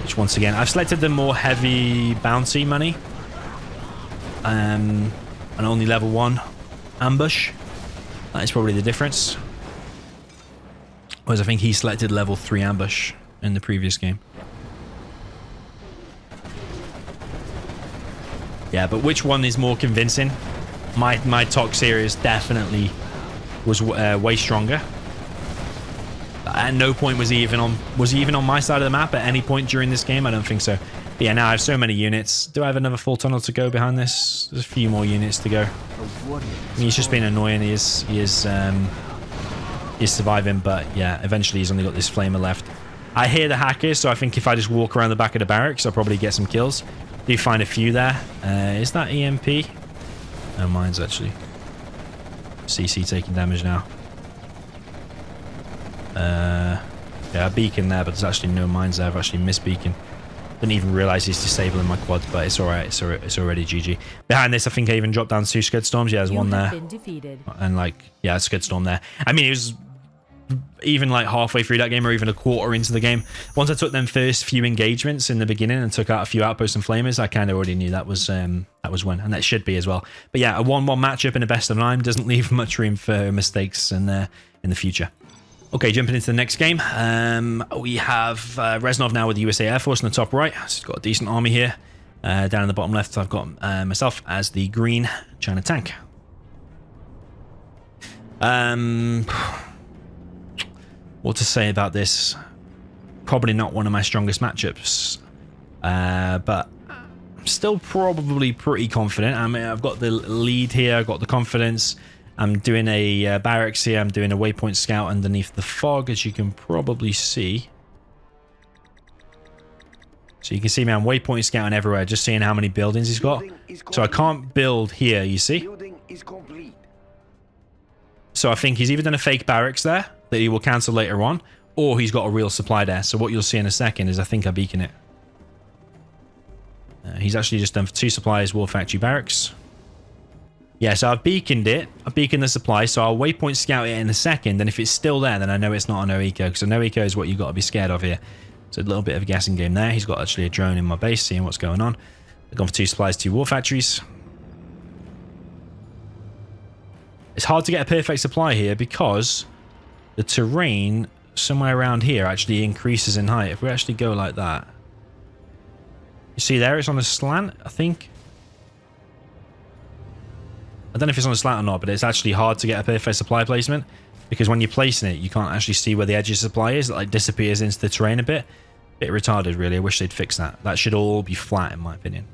Which once again, I've selected the more heavy bouncy money. And only level 1 ambush. That is probably the difference. Whereas I think he selected level 3 ambush in the previous game. Yeah, but which one is more convincing? My Tox series definitely was way stronger. At no point was he even on my side of the map at any point during this game. I don't think so. But yeah, now I have so many units. Do I have another full tunnel to go behind this? There's a few more units to go. I mean, he's just been annoying. He is surviving, but yeah, eventually he's only got this flamer left. I hear the hackers, so I think if I just walk around the back of the barracks, I'll probably get some kills. Do find a few there. Is that EMP? No, mine's actually. CC taking damage now. Yeah, a beacon there, but there's actually no mines there. I've actually missed beacon. Didn't even realize he's disabling my quad, but it's alright. It's already GG. Behind this, I think I even dropped down 2 Scud Storms. Yeah, there's one there. And like, yeah, Scud Storm there. I mean, it was even like halfway through that game or even a quarter into the game. Once I took them first few engagements in the beginning and took out a few outposts and flamers, I kind of already knew that was one, and that should be as well. But yeah, a 1-1 matchup in a best of 9 doesn't leave much room for mistakes in the future. Okay, jumping into the next game. We have Reznov now with the USA Air Force in the top right. So he's got a decent army here. Down in the bottom left, I've got myself as the green China tank. What to say about this? Probably not one of my strongest matchups. But still probably pretty confident. I mean, I've got the lead here. I've got the confidence. I'm doing a barracks here. I'm doing a waypoint scout underneath the fog, as you can probably see. So you can see me, I'm waypoint scouting everywhere, just seeing how many buildings he's got. So I can't build here, you see? So I think he's either done a fake barracks there that he will cancel later on, or he's got a real supply there. So what you'll see in a second is I think I beacon it. He's actually just done for 2 supplies, war factory barracks. Yeah, so I've beaconed it. I've beaconed the supply, so I'll waypoint scout it in a second, and if it's still there, then I know it's not a no-eco, because a no-eco is what you've got to be scared of here. So a little bit of a guessing game there. He's got actually a drone in my base, seeing what's going on. I've gone for 2 supplies, 2 war factories. It's hard to get a perfect supply here, because the terrain somewhere around here actually increases in height. If we actually go like that. You see there, it's on a slant, I think. I don't know if it's on a slant or not, but it's actually hard to get a perfect supply placement because when you're placing it, you can't actually see where the edge of supply is. It like disappears into the terrain a bit. Bit retarded, really. I wish they'd fix that. That should all be flat, in my opinion.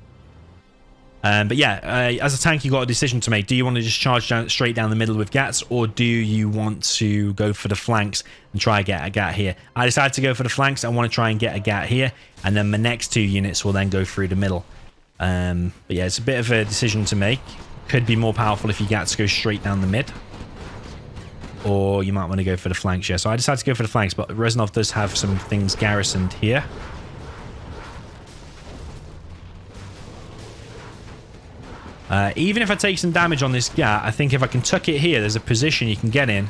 But yeah, as a tank, you've got a decision to make. Do you want to just charge straight down the middle with gats, or do you want to go for the flanks and try and get a gat here? I decided to go for the flanks. I want to try and get a gat here, and then my next 2 units will then go through the middle. But yeah, it's a bit of a decision to make. Could be more powerful if your gats go straight down the mid, or you might want to go for the flanks. Yeah, so I decided to go for the flanks, but Reznov does have some things garrisoned here. Even if I take some damage on this gat, I think if I can tuck it here, there's a position you can get in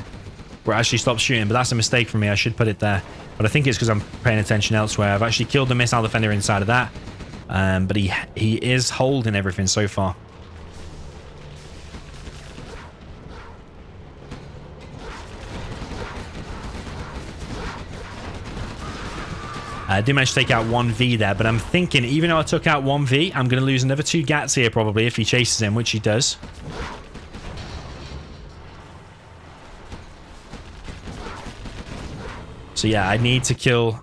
where it actually stops shooting, but that's a mistake for me. I should put it there, but I think it's because I'm paying attention elsewhere. I've actually killed the missile defender inside of that, but he is holding everything so far. I did manage to take out 1V there, but I'm thinking even though I took out 1V, I'm going to lose another 2 gats here probably if he chases him, which he does. So yeah, I need to kill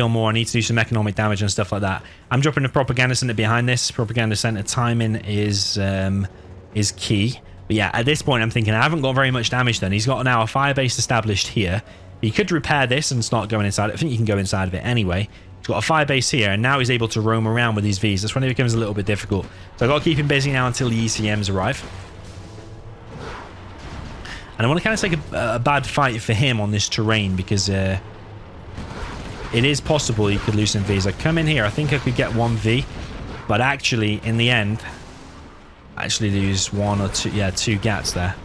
more. I need to do some economic damage and stuff like that. I'm dropping the propaganda center behind this. Propaganda center timing is key. But yeah, at this point I'm thinking I haven't got very much damage done. He's got now a fire base established here. He could repair this and start going inside. I think you can go inside of it anyway. He's got a fire base here, and now he's able to roam around with these Vs. That's when it becomes a little bit difficult. So I've got to keep him busy now until the ECMs arrive. And I want to kind of take a bad fight for him on this terrain because it is possible he could lose some Vs. I come in here. I think I could get 1V, but actually, in the end, I actually lose 1 or 2. Yeah, 2 gats there.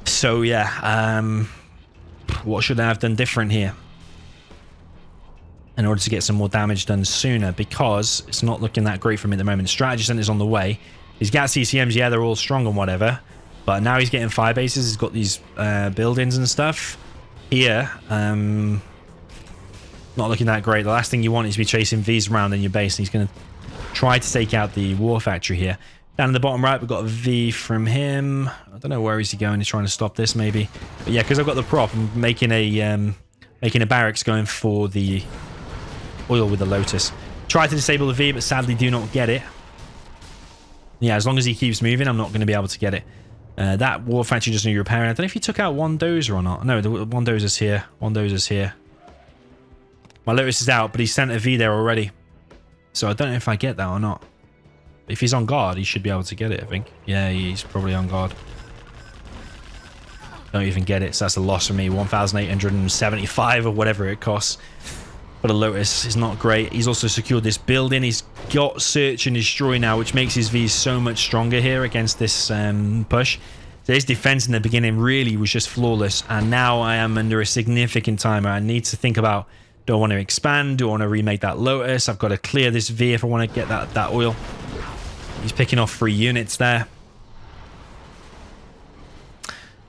So yeah, what should I have done different here in order to get some more damage done sooner? Because it's not looking that great for me at the moment. Strategy center's on the way. He's got CCMs, yeah, they're all strong and whatever, but now he's getting fire bases. He's got these buildings and stuff here. Not looking that great. The last thing you want is to be chasing Vs around in your base. And he's going to try to take out the war factory here. Down in the bottom right, we've got a V from him. I don't know where is he going. He's trying to stop this, maybe. But yeah, because I've got the prop, I'm making a barracks going for the oil with the Lotus. Try to disable the V, but sadly do not get it. Yeah, as long as he keeps moving, I'm not going to be able to get it. That war factory just need repairing. I don't know if he took out one dozer or not. No, the one dozer's here. One dozer's here. My Lotus is out, but he sent a V there already. So I don't know if I get that or not. If he's on guard, he should be able to get it, I think. Yeah, he's probably on guard. Don't even get it, so that's a loss for me. 1,875 or whatever it costs. But a Lotus is not great. He's also secured this building. He's got Search and Destroy now, which makes his V's so much stronger here against this push. So his defense in the beginning really was just flawless. And now I am under a significant timer. I need to think about, do I want to expand? Do I want to remake that Lotus? I've got to clear this V if I want to get that oil. He's picking off 3 units there.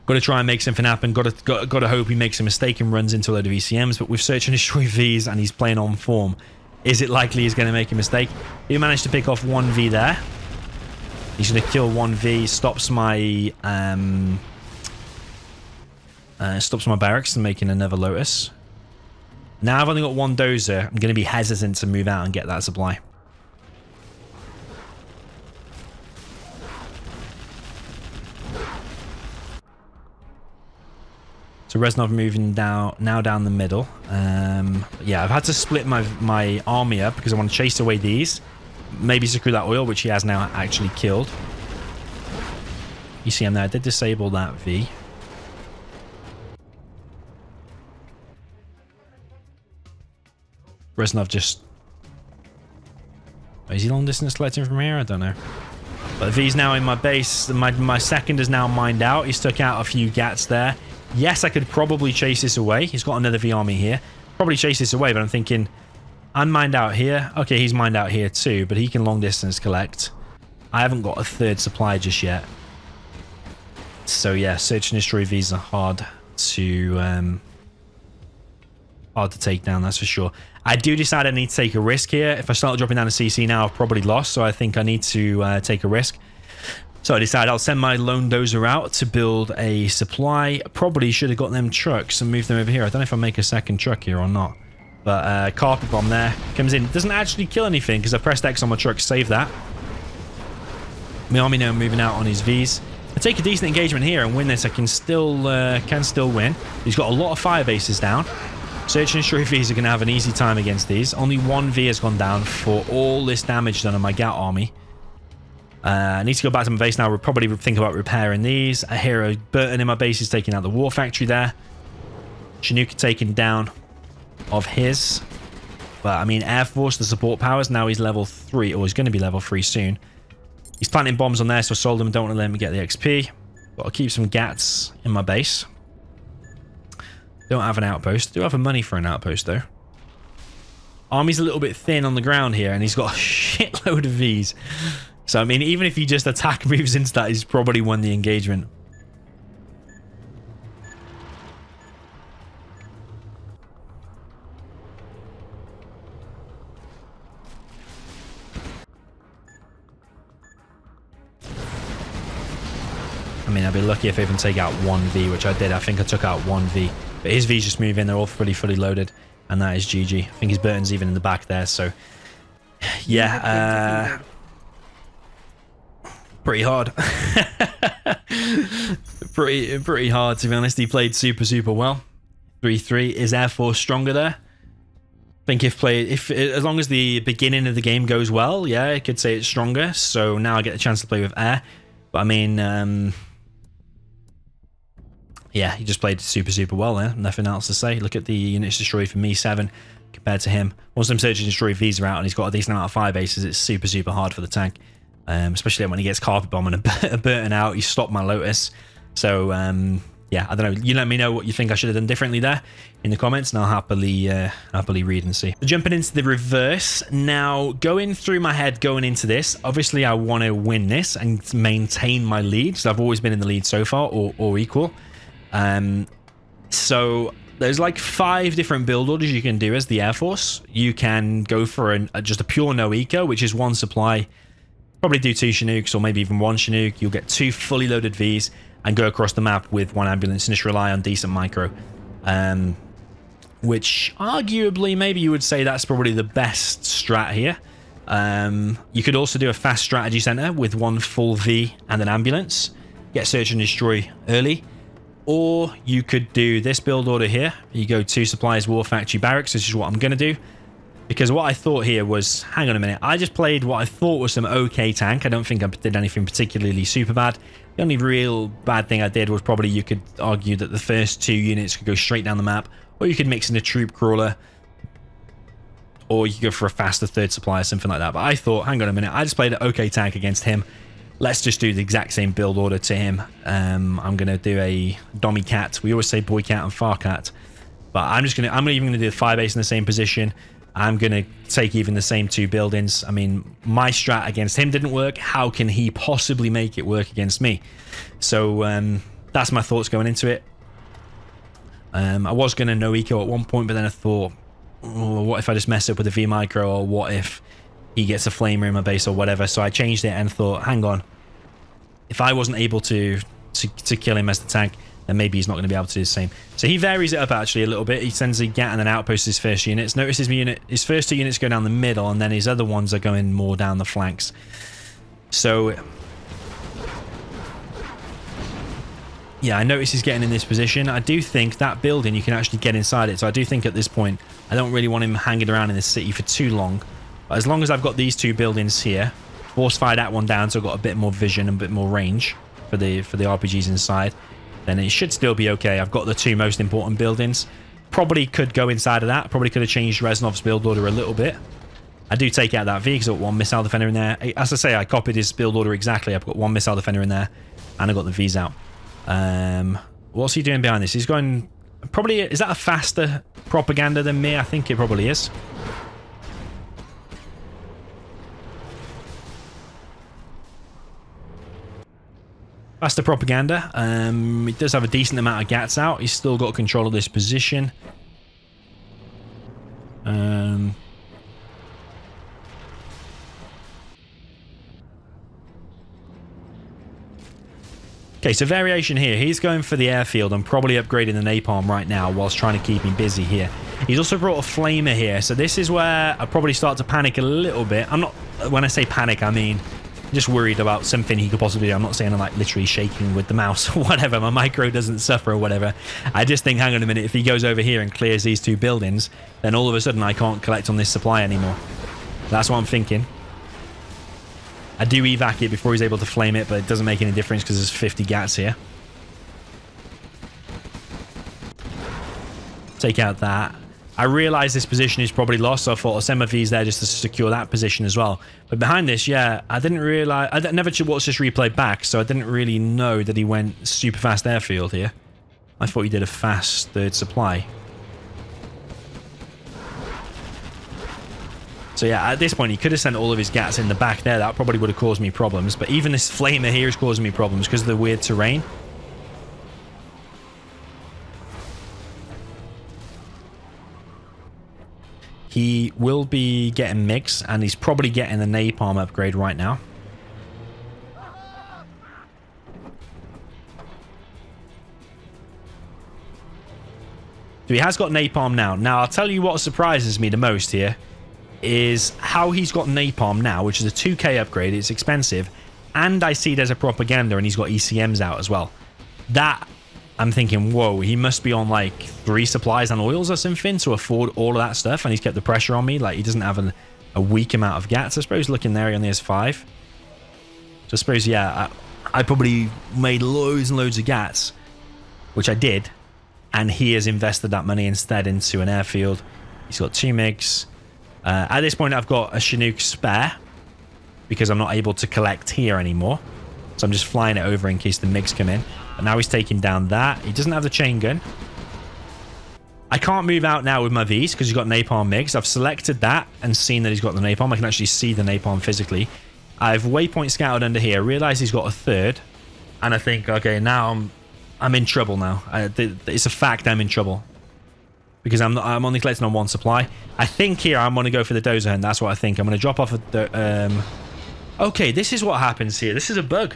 Got to try and make something happen. Got to hope he makes a mistake and runs into a load of ECMs. But with Search and Destroy Vs and he's playing on form, is it likely he's going to make a mistake? He managed to pick off 1 V there. He's going to kill 1 V. Stops my barracks and making another Lotus. Now I've only got 1 dozer. I'm going to be hesitant to move out and get that supply. So Reznov moving down the middle. Yeah, I've had to split my army up because I want to chase away these. Maybe secure that oil, which he has now actually killed. You see him there. I did disable that V. Reznov just... Is he long distance collecting from here? I don't know. But V's now in my base. My second is now mined out. He's took out a few gats there. Yes, I could probably chase this away. He's got another V army here. Probably chase this away, but I'm thinking, I'm mined out here. Okay, he's mined out here too, but he can long distance collect. I haven't got a 3rd supply just yet. So yeah, search and destroy Vs are hard to take down, that's for sure. I do decide I need to take a risk here. If I start dropping down a CC now, I've probably lost, so I think I need to take a risk. So I decided I'll send my lone dozer out to build a supply. Probably should have got them trucks and moved them over here. I don't know if I make a second truck here or not. But carpet bomb there comes in. Doesn't actually kill anything because I pressed X on my truck to save that. My army now moving out on his Vs. I take a decent engagement here and win this. I can still win. He's got a lot of fire bases down. Search and destroy Vs are going to have an easy time against these. Only one V has gone down for all this damage done on my Gat army. I need to go back to my base now. We'll probably think about repairing these. A hero Burton in my base is taking out the war factory there. Chinook taken down of his. But I mean, Air Force, the support powers, now he's level 3, or he's going to be level 3 soon. He's planting bombs on there, so I sold him. Don't want to let him get the XP. But I'll keep some Gats in my base. Don't have an outpost. Do have a money for an outpost, though. Army's a little bit thin on the ground here, and he's got a shitload of Vs. So, I mean, even if he just attack moves into that, he's probably won the engagement. I mean, I'd be lucky if I even take out one V, which I did. I think I took out one V. But his Vs just move in. They're all fully loaded. And that is GG. I think his Burton's even in the back there. So, yeah. Pretty hard. pretty hard, to be honest. He played super well. 3-3. Is Air Force stronger there? I think as long as the beginning of the game goes well, yeah, I could say it's stronger. So now I get a chance to play with air. But I mean, yeah, he just played super well there. Nothing else to say. Look at the units destroyed for me, 7 compared to him. Once them search and destroy Vs are out and he's got a decent amount of fire bases, it's super hard for the tank. Especially when he gets carpet bomb and a Burton out. He stopped my Lotus. So, yeah, I don't know. You let me know what you think I should have done differently there in the comments, and I'll happily read and see. So jumping into the reverse. Now, going through my head going into this, obviously I want to win this and maintain my lead. So I've always been in the lead so far, or equal. So there's like 5 different build orders you can do as the Air Force. You can go for just a pure no eco, which is 1 supply. Probably do 2 Chinooks or maybe even 1 Chinook. You'll get 2 fully loaded Vs and go across the map with 1 ambulance and just rely on decent micro. Which arguably maybe you would say that's probably the best strat here. You could also do a fast strategy center with 1 full V and an ambulance. Get search and destroy early. Or you could do this build order here. You go 2 supplies, war factory, barracks. This is what I'm going to do. Because what I thought here was, hang on a minute, I just played what I thought was some okay tank. I don't think I did anything particularly super bad. The only real bad thing I did was probably you could argue that the first 2 units could go straight down the map, or you could mix in a troop crawler, or you could go for a faster 3rd supply or something like that. But I thought, hang on a minute, I just played an okay tank against him. Let's just do the exact same build order to him. I'm going to do a DoMiNaToR. We always say boy cat and far cat. But I'm even going to do the fire base in the same position. I'm going to take even the same 2 buildings. I mean, my strat against him didn't work. How can he possibly make it work against me? So that's my thoughts going into it. I was going to no eco at one point, but then I thought, oh, what if I just mess up with the V micro, or what if he gets a flamer in my base or whatever? So I changed it and thought, hang on, if I wasn't able to kill him as the tank, then maybe he's not going to be able to do the same. So he varies it up actually a little bit. He sends a Gat and an outpost his first units. Notice his first 2 units go down the middle, and then his other ones are going more down the flanks. So yeah, I notice he's getting in this position. I do think that building, you can actually get inside it. So I do think at this point, I don't really want him hanging around in this city for too long. But as long as I've got these 2 buildings here, force fire that one down, so I've got a bit more vision and a bit more range for the RPGs inside, then it should still be okay. I've got the 2 most important buildings. Probably could go inside of that. Probably could have changed Reznov's build order a little bit. I do take out that V because I've got 1 missile defender in there. As I say, I copied his build order exactly. I've got 1 missile defender in there, and I've got the Vs out. What's he doing behind this? He's going... Probably... Is that a faster propaganda than me? I think it probably is. Faster propaganda. He does have a decent amount of gats out. He's still got control of this position. Okay, so variation here. He's going for the airfield and probably upgrading the napalm right now whilst trying to keep me busy here. He's also brought a flamer here, so this is where I probably start to panic a little bit. I'm not, when I say panic, I mean just worried about something he could possibly do. I'm not saying I'm like literally shaking with the mouse or whatever. My micro doesn't suffer or whatever. I just think, hang on a minute, if he goes over here and clears these two buildings, then all of a sudden I can't collect on this supply anymore. That's what I'm thinking. I do evac it before he's able to flame it, but it doesn't make any difference because there's 50 gats here. Take out that. I realize this position is probably lost, so I thought I'll send my V's there just to secure that position as well. But behind this, yeah, I didn't realize... I never watched this replay back, so I didn't really know that he went super fast airfield here. I thought he did a fast third supply. So yeah, at this point, he could have sent all of his gats in the back there. That probably would have caused me problems. But even this flamer here is causing me problems because of the weird terrain. He will be getting MiGs, and he's probably getting the napalm upgrade right now. So he has got napalm now. Now, I'll tell you what surprises me the most here is how he's got napalm now, which is a 2k upgrade. It's expensive. And I see there's a propaganda, and he's got ECMs out as well. That... I'm thinking, whoa, he must be on like 3 supplies and oils or something to afford all of that stuff, and he's kept the pressure on me. Like, he doesn't have a weak amount of gats. I suppose looking there, he only has 5. So I suppose, yeah, I probably made loads and loads of gats, which I did, and he has invested that money instead into an airfield. He's got 2 MiGs. At this point, I've got a Chinook spare because I'm not able to collect here anymore. So I'm just flying it over in case the MiGs come in. But now he's taking down that. He doesn't have the chain gun. I can't move out now with my Vs because he's got napalm MiGs. I've selected that and seen that he's got the napalm. I can actually see the napalm physically. I've waypoint scouted under here. Realized he's got a third. And I think, okay, now I'm in trouble now. It's a fact I'm in trouble. Because I'm only collecting on 1 supply. I think here I'm going to go for the dozer hunt. That's what I think. I'm going to drop off a... Okay, this is what happens here. This is a bug.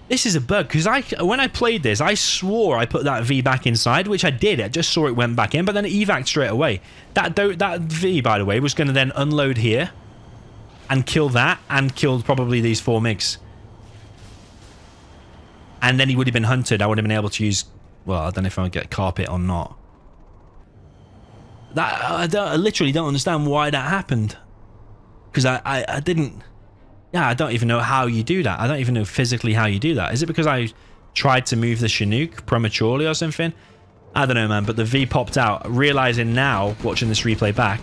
This is a bug, because when I played this, I swore I put that V back inside, which I did. I just saw it went back in, but then it evac'd straight away. That V, by the way, was going to then unload here and kill that, and killed probably these 4 MiGs. And then he would have been hunted. I would have been able to use... Well, I don't know if I would get carpet or not. I literally don't understand why that happened. Because I didn't... Yeah, I don't even know how you do that. I don't even know physically how you do that. Is it because I tried to move the Chinook prematurely or something? I don't know, man, but the V popped out. Realizing now, watching this replay back,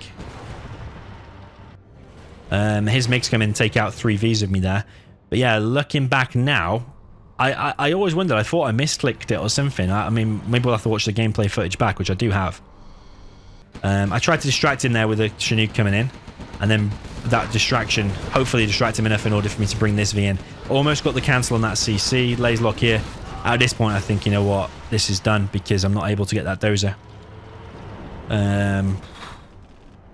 his MiGs come in and take out 3 Vs of me there. But yeah, looking back now, I always wondered. I thought I misclicked it or something. I mean, maybe we'll have to watch the gameplay footage back, which I do have. I tried to distract him there with the Chinook coming in, and then that distraction hopefully distract him enough in order for me to bring this V in. Almost got the cancel on that CC. Lays lock here. At this point, I think, you know what, this is done because I'm not able to get that dozer.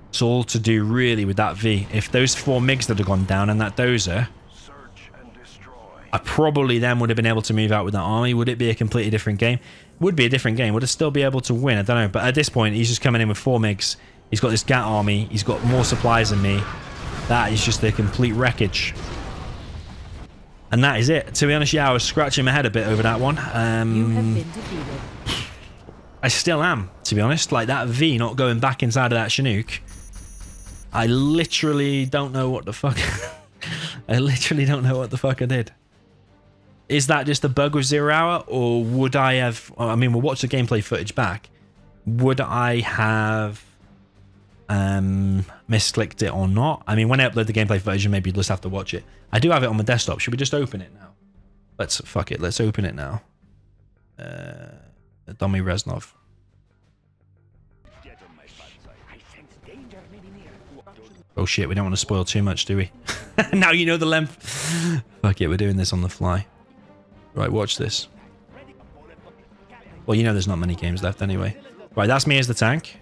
It's all to do really with that V. If those 4 MiGs that have gone down and that dozer, I probably then would have been able to move out with that army. Would it be a completely different game? Would be a different game. Would it still be able to win? I don't know. But at this point, he's just coming in with 4 MiGs. He's got this GAT army. He's got more supplies than me. That is just a complete wreckage. And that is it. To be honest, yeah, I was scratching my head a bit over that one. You have been defeated. I still am, to be honest. Like, that V not going back inside of that Chinook. I literally don't know what the fuck... I literally don't know what the fuck I did. Is that just a bug with 0 hour? Or would I have... I mean, we'll watch the gameplay footage back. Would I have... misclicked it or not? I mean, when I upload the gameplay footage, maybe you'll just have to watch it. I do have it on my desktop. Should we just open it now? Fuck it, let's open it now. Dummy Reznov. Oh shit, we don't want to spoil too much, do we? Now you know the length. Fuck it, we're doing this on the fly. Right, watch this. Well, you know there's not many games left anyway. Right, that's me as the tank.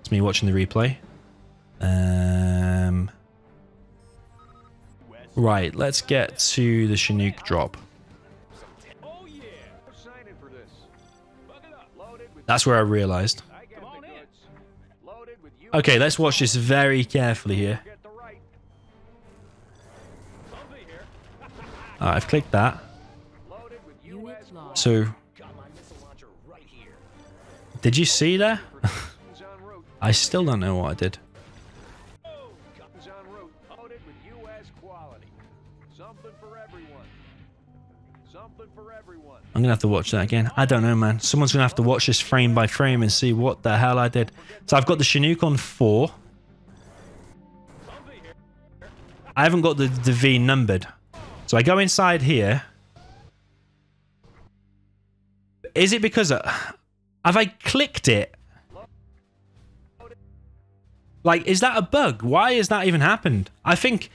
It's me watching the replay. Right, let's get to the Chinook drop. That's where I realized. Okay, let's watch this very carefully here. I've clicked that. So, did you see that? I still don't know what I did. I'm gonna have to watch that again. I don't know, man. Someone's gonna have to watch this frame by frame and see what the hell I did. So I've got the Chinook on 4. I haven't got the V numbered. So I go inside here. Is it because have I clicked it? Like, is that a bug? Why has that even happened? I think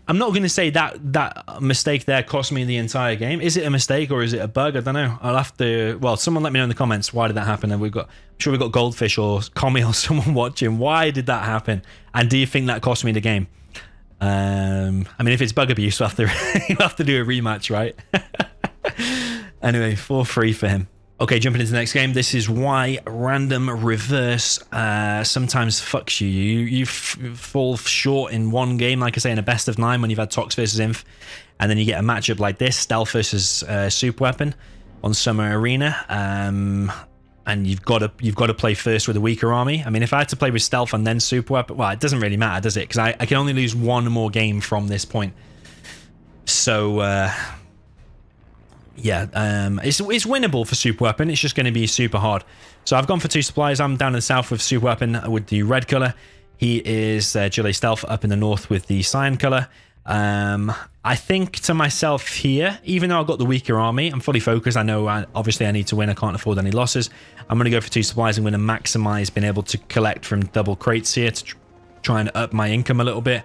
I'm not going to say that mistake there cost me the entire game. Is it a mistake or is it a bug? I don't know. I'll have to... Well, someone let me know in the comments. Why did that happen? And I'm sure we've got Goldfish or Commie or someone watching. Why did that happen? And do you think that cost me the game? I mean, if it's bug abuse, you'll have to do a rematch, right? Anyway, 4-3 for him. Okay, jumping into the next game. This is why random reverse sometimes fucks you. You fall short in one game, like I say, in a best of 9 when you've had Tox versus Inf, and then you get a matchup like this, Stealth versus Super Weapon on Summer Arena, and you've got to play first with a weaker army. I mean, if I had to play with Stealth and then Super Weapon, well, it doesn't really matter, does it? Because I can only lose one more game from this point. So... yeah, it's winnable for Super Weapon. It's just going to be super hard. So I've gone for 2 supplies. I'm down in the south with Super Weapon with the red color. He is Gillet Stealth up in the north with the cyan color. I think to myself here, even though I've got the weaker army, I'm fully focused. I know obviously I need to win. I can't afford any losses. I'm going to go for 2 supplies. I'm going to maximize being able to collect from double crates here to try and up my income a little bit.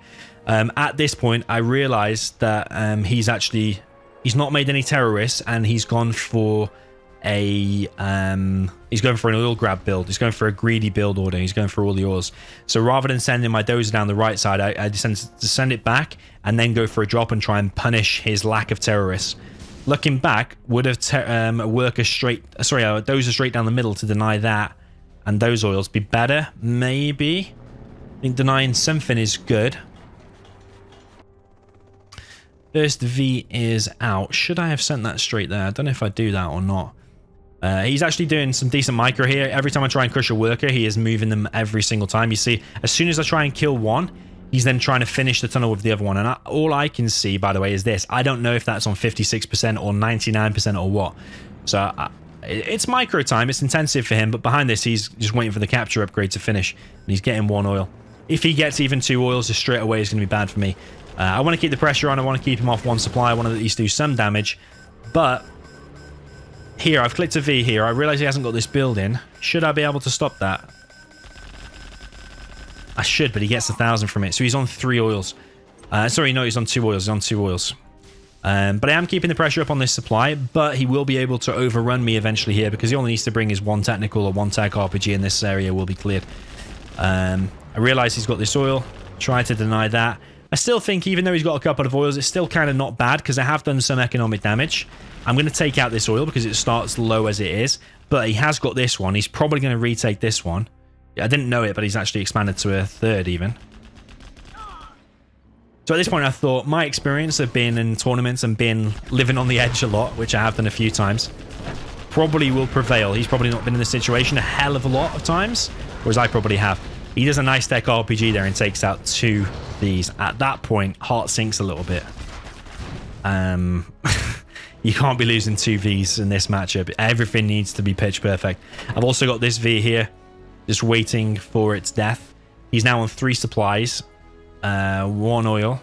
At this point, I realized that he's not made any terrorists, and he's gone for an oil grab build. He's going for a greedy build order. He's going for all the oils. So rather than sending my dozer down the right side, I decided to send it back and then go for a drop and try and punish his lack of terrorists. Looking back, would have a dozer straight down the middle to deny that and those oils be better? Maybe. I think denying something is good. First V is out. Should I have sent that straight there? I don't know if I do that or not. He's actually doing some decent micro here. Every time I try and crush a worker, he is moving them every single time. You see, as soon as I try and kill one, he's then trying to finish the tunnel with the other one. And all I can see, by the way, is this. I don't know if that's on 56% or 99% or what. So it's micro time. It's intensive for him. But behind this, he's just waiting for the capture upgrade to finish. And he's getting 1 oil. If he gets even 2 oils, just straight away, it's going to be bad for me. I want to keep the pressure on. I want to keep him off 1 supply. I want to at least do some damage. But here, I've clicked a V here. I realize he hasn't got this building. Should I be able to stop that? I should, but he gets 1,000 from it. So he's on 3 oils. Sorry, no, he's on 2 oils. He's on 2 oils. But I am keeping the pressure up on this supply. But he will be able to overrun me eventually here, because he only needs to bring his 1 technical or 1 tag RPG, and this area will be cleared. I realize he's got this oil. Try to deny that. I still think, even though he's got a couple of oils, it's still kind of not bad, because I have done some economic damage. I'm going to take out this oil because it starts low as it is, but he has got this one. He's probably going to retake this one. I didn't know it, but he's actually expanded to a 3rd even. So at this point, I thought my experience of being in tournaments and living on the edge a lot, which I have done a few times, probably will prevail. He's probably not been in this situation a hell of a lot of times, whereas I probably have. He does a nice tech RPG there and takes out 2 these. At that point, heart sinks a little bit. You can't be losing 2 Vs in this matchup. Everything needs to be pitch perfect. I've also got this V here, just waiting for its death. He's now on 3 supplies, 1 oil,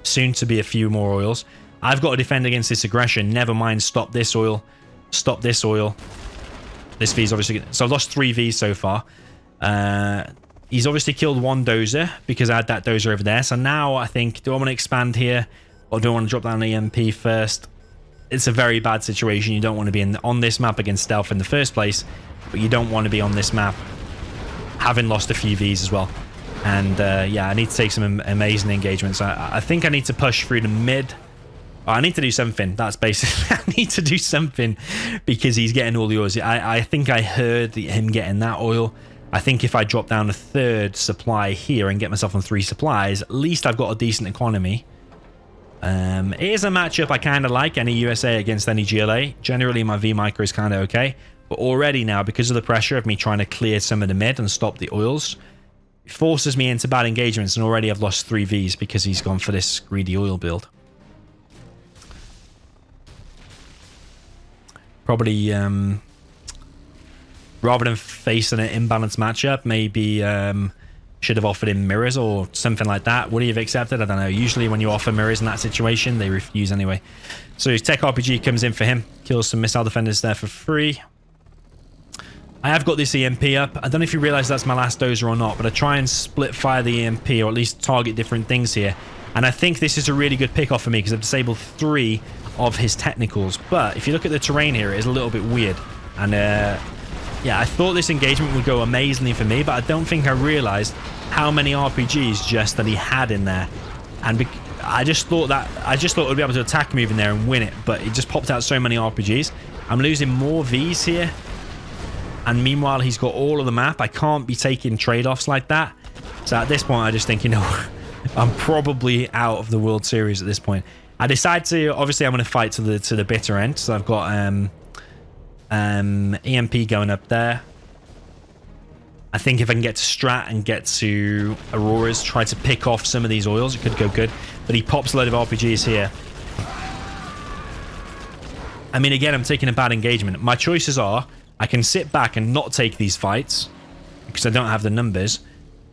soon to be a few more oils. I've got to defend against this aggression. Never mind, stop this oil, stop this oil. This V's obviously... So I've lost 3 Vs so far. He's obviously killed one dozer because I had that dozer over there. So now I think, do I want to expand here or do I want to drop down an EMP first? It's a very bad situation. You don't want to be on this map against stealth in the first place, but you don't want to be on this map having lost a few Vs as well. And yeah, I need to take some amazing engagements. I think I need to push through the mid. Oh, I need to do something. That's basically, I need to do something because he's getting all the oils. I think I heard him getting that oil. I think if I drop down a third supply here and get myself on 3 supplies, at least I've got a decent economy. It is a matchup I kind of like, any USA against any GLA. Generally, my V micro is kind of okay. But already now, because of the pressure of me trying to clear some of the mid and stop the oils, it forces me into bad engagements, and already I've lost 3 Vs because he's gone for this greedy oil build. Probably, rather than facing an imbalanced matchup, maybe should have offered him mirrors or something like that. Would he have accepted? I don't know. Usually when you offer mirrors in that situation, they refuse anyway. So his tech RPG comes in for him. Kills some missile defenders there for free. I have got this EMP up. I don't know if you realize that's my last dozer or not, but I try and split fire the EMP or at least target different things here. And I think this is a really good pick off for me because I've disabled 3 of his technicals. But if you look at the terrain here, it is a little bit weird. And yeah, I thought this engagement would go amazingly for me, but I don't think I realized how many RPGs just that he had in there. And I just thought it would be able to attack me even there and win it, but it just popped out so many RPGs. I'm losing more Vs here. And meanwhile, he's got all of the map. I can't be taking trade-offs like that. So at this point, I just think, you know, I'm probably out of the World Series at this point. I decide to, obviously, I'm going to fight to the bitter end. So I've got EMP going up there. I think if I can get to Strat and get to Auroras, try to pick off some of these oils, it could go good. But he pops a load of RPGs here. I mean, again, I'm taking a bad engagement. My choices are, I can sit back and not take these fights because I don't have the numbers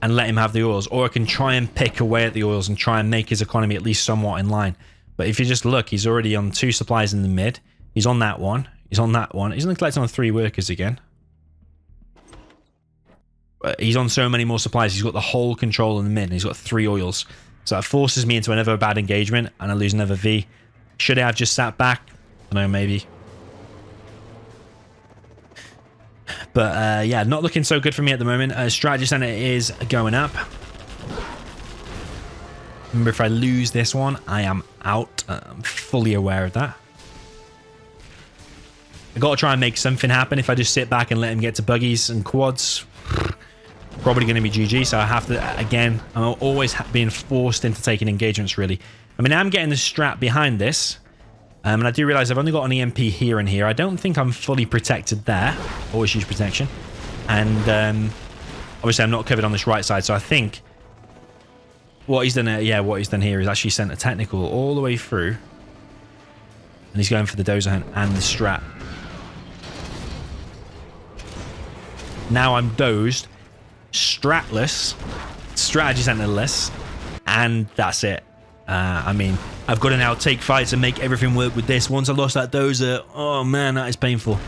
and let him have the oils, or I can try and pick away at the oils and try and make his economy at least somewhat in line. But if you just look, he's already on 2 supplies in the mid. He's on that one. He's on that one. He's only collecting on 3 workers again. But he's on so many more supplies. He's got the whole control in the mid, and he's got 3 oils. So that forces me into another bad engagement, and I lose another V. Should I have just sat back? I don't know, maybe. But yeah, not looking so good for me at the moment. Strategy Center is going up. Remember, if I lose this one, I am out. I'm fully aware of that. I got to try and make something happen. If I just sit back and let him get to buggies and quads, probably going to be GG. So I have to, again, I'm always being forced into taking engagements, really. I mean, I'm getting the strat behind this. And I do realize I've only got an EMP here and here. I don't think I'm fully protected there. Always use protection. And obviously I'm not covered on this right side. So I think what he's done, what he's done here is actually sent a technical all the way through. And he's going for the dozer hunt and the strat. Now I'm dozed, stratless, strategy centerless, and that's it. I mean, I've got to now take fights and make everything work with this. Once I lost that dozer, oh man, that is painful.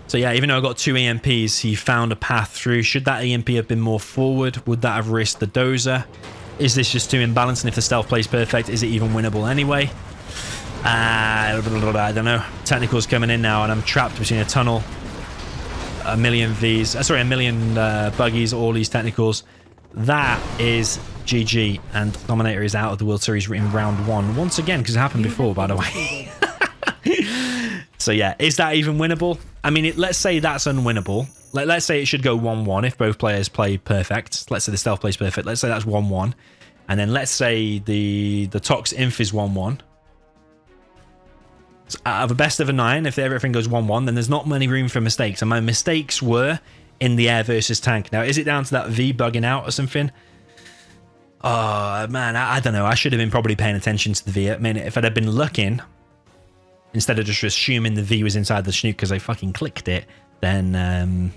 So yeah, even though I got 2 EMPs, he found a path through. Should that EMP have been more forward? Would that have risked the dozer? Is this just too imbalanced? And if the stealth plays perfect, is it even winnable anyway? I don't know. Technical's coming in now, and I'm trapped between a tunnel, a million Vs, sorry, a million buggies, all these technicals. That is GG, and DoMiNaToR is out of the World Series in round 1 once again, because it happened before, by the way. So yeah, is that even winnable? I mean, let's say that's unwinnable. Let's say it should go 1-1 if both players play perfect. Let's say the stealth plays perfect. Let's say that's 1-1, and then let's say the Tox Inf is 1-1. So out of a best of a 9, if everything goes 1-1, then there's not many room for mistakes, and my mistakes were in the air versus tank. Now, is it down to that V bugging out or something? Oh, man, I don't know. I should have been probably paying attention to the V. I mean, if I'd have been looking, instead of just assuming the V was inside the snoot because I fucking clicked it, then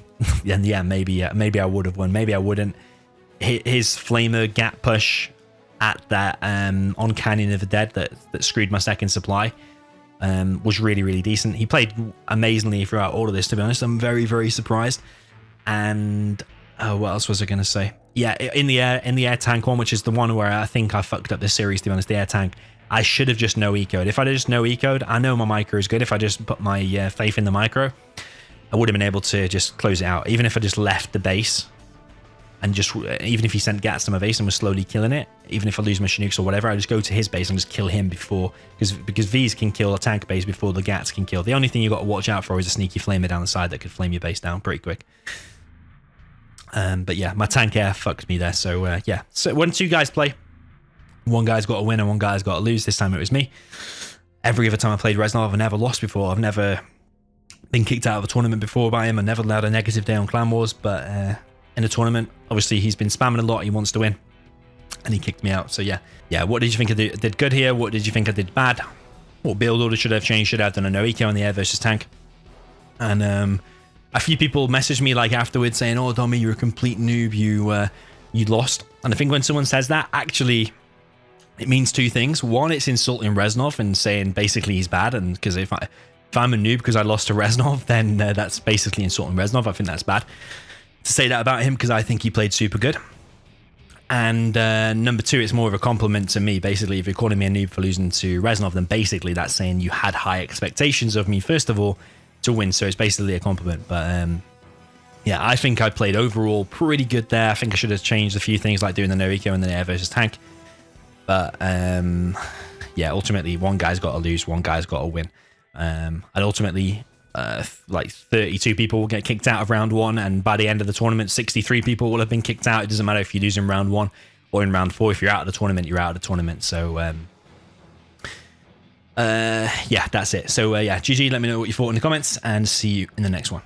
yeah, maybe I would have won. Maybe I wouldn't. His flamer gap push at that on Canyon of the Dead that screwed my second supply was really, really decent. He played amazingly throughout all of this, to be honest. I'm very, very surprised. And what else was I going to say? Yeah, in the air tank one, which is the one where I think I fucked up this series, to be honest, the air tank. I should have just no ecoed. If I just no ecoed, I know my micro is good. If I just put my faith in the micro, I would have been able to just close it out. Even if I just left the base and just, even if he sent gats to my base and was slowly killing it, even if I lose my Chinooks or whatever, I just go to his base and just kill him before, because V's can kill a tank base before the gats can kill. The only thing you got to watch out for is a sneaky flamer down the side that could flame your base down pretty quick. But yeah, my tank air fucked me there. So yeah, so when two guys play, one guy's got to win and one guy's got to lose. This time it was me. Every other time I played Reznov, I've never lost before. I've never been kicked out of a tournament before by him. I never had a negative day on Clan Wars, but in a tournament, obviously he's been spamming a lot. He wants to win, and he kicked me out. So yeah. What did you think I did good here? What did you think I did bad? What build order should I have changed? Should I have done a no eco on the air versus tank? And a few people messaged me like afterwards saying, "Oh, Domi, you're a complete noob. You lost." And I think when someone says that, actually, it means two things. One, it's insulting Reznov and saying basically he's bad, and because if I'm a noob because I lost to Reznov, then that's basically insulting Reznov. I think that's bad to say that about him because I think he played super good. And number two, it's more of a compliment to me. Basically, if you're calling me a noob for losing to Reznov, then basically that's saying you had high expectations of me, first of all, to win. So it's basically a compliment. But yeah, I think I played overall pretty good there. I think I should have changed a few things like doing the no eco and the air versus tank. But yeah, ultimately, one guy's got to lose, one guy's got to win. And ultimately, like 32 people will get kicked out of round one, and by the end of the tournament, 63 people will have been kicked out. It doesn't matter if you lose in round one or in round four. If you're out of the tournament, you're out of the tournament. So yeah, that's it. So yeah, GG. Let me know what you thought in the comments, and see you in the next one.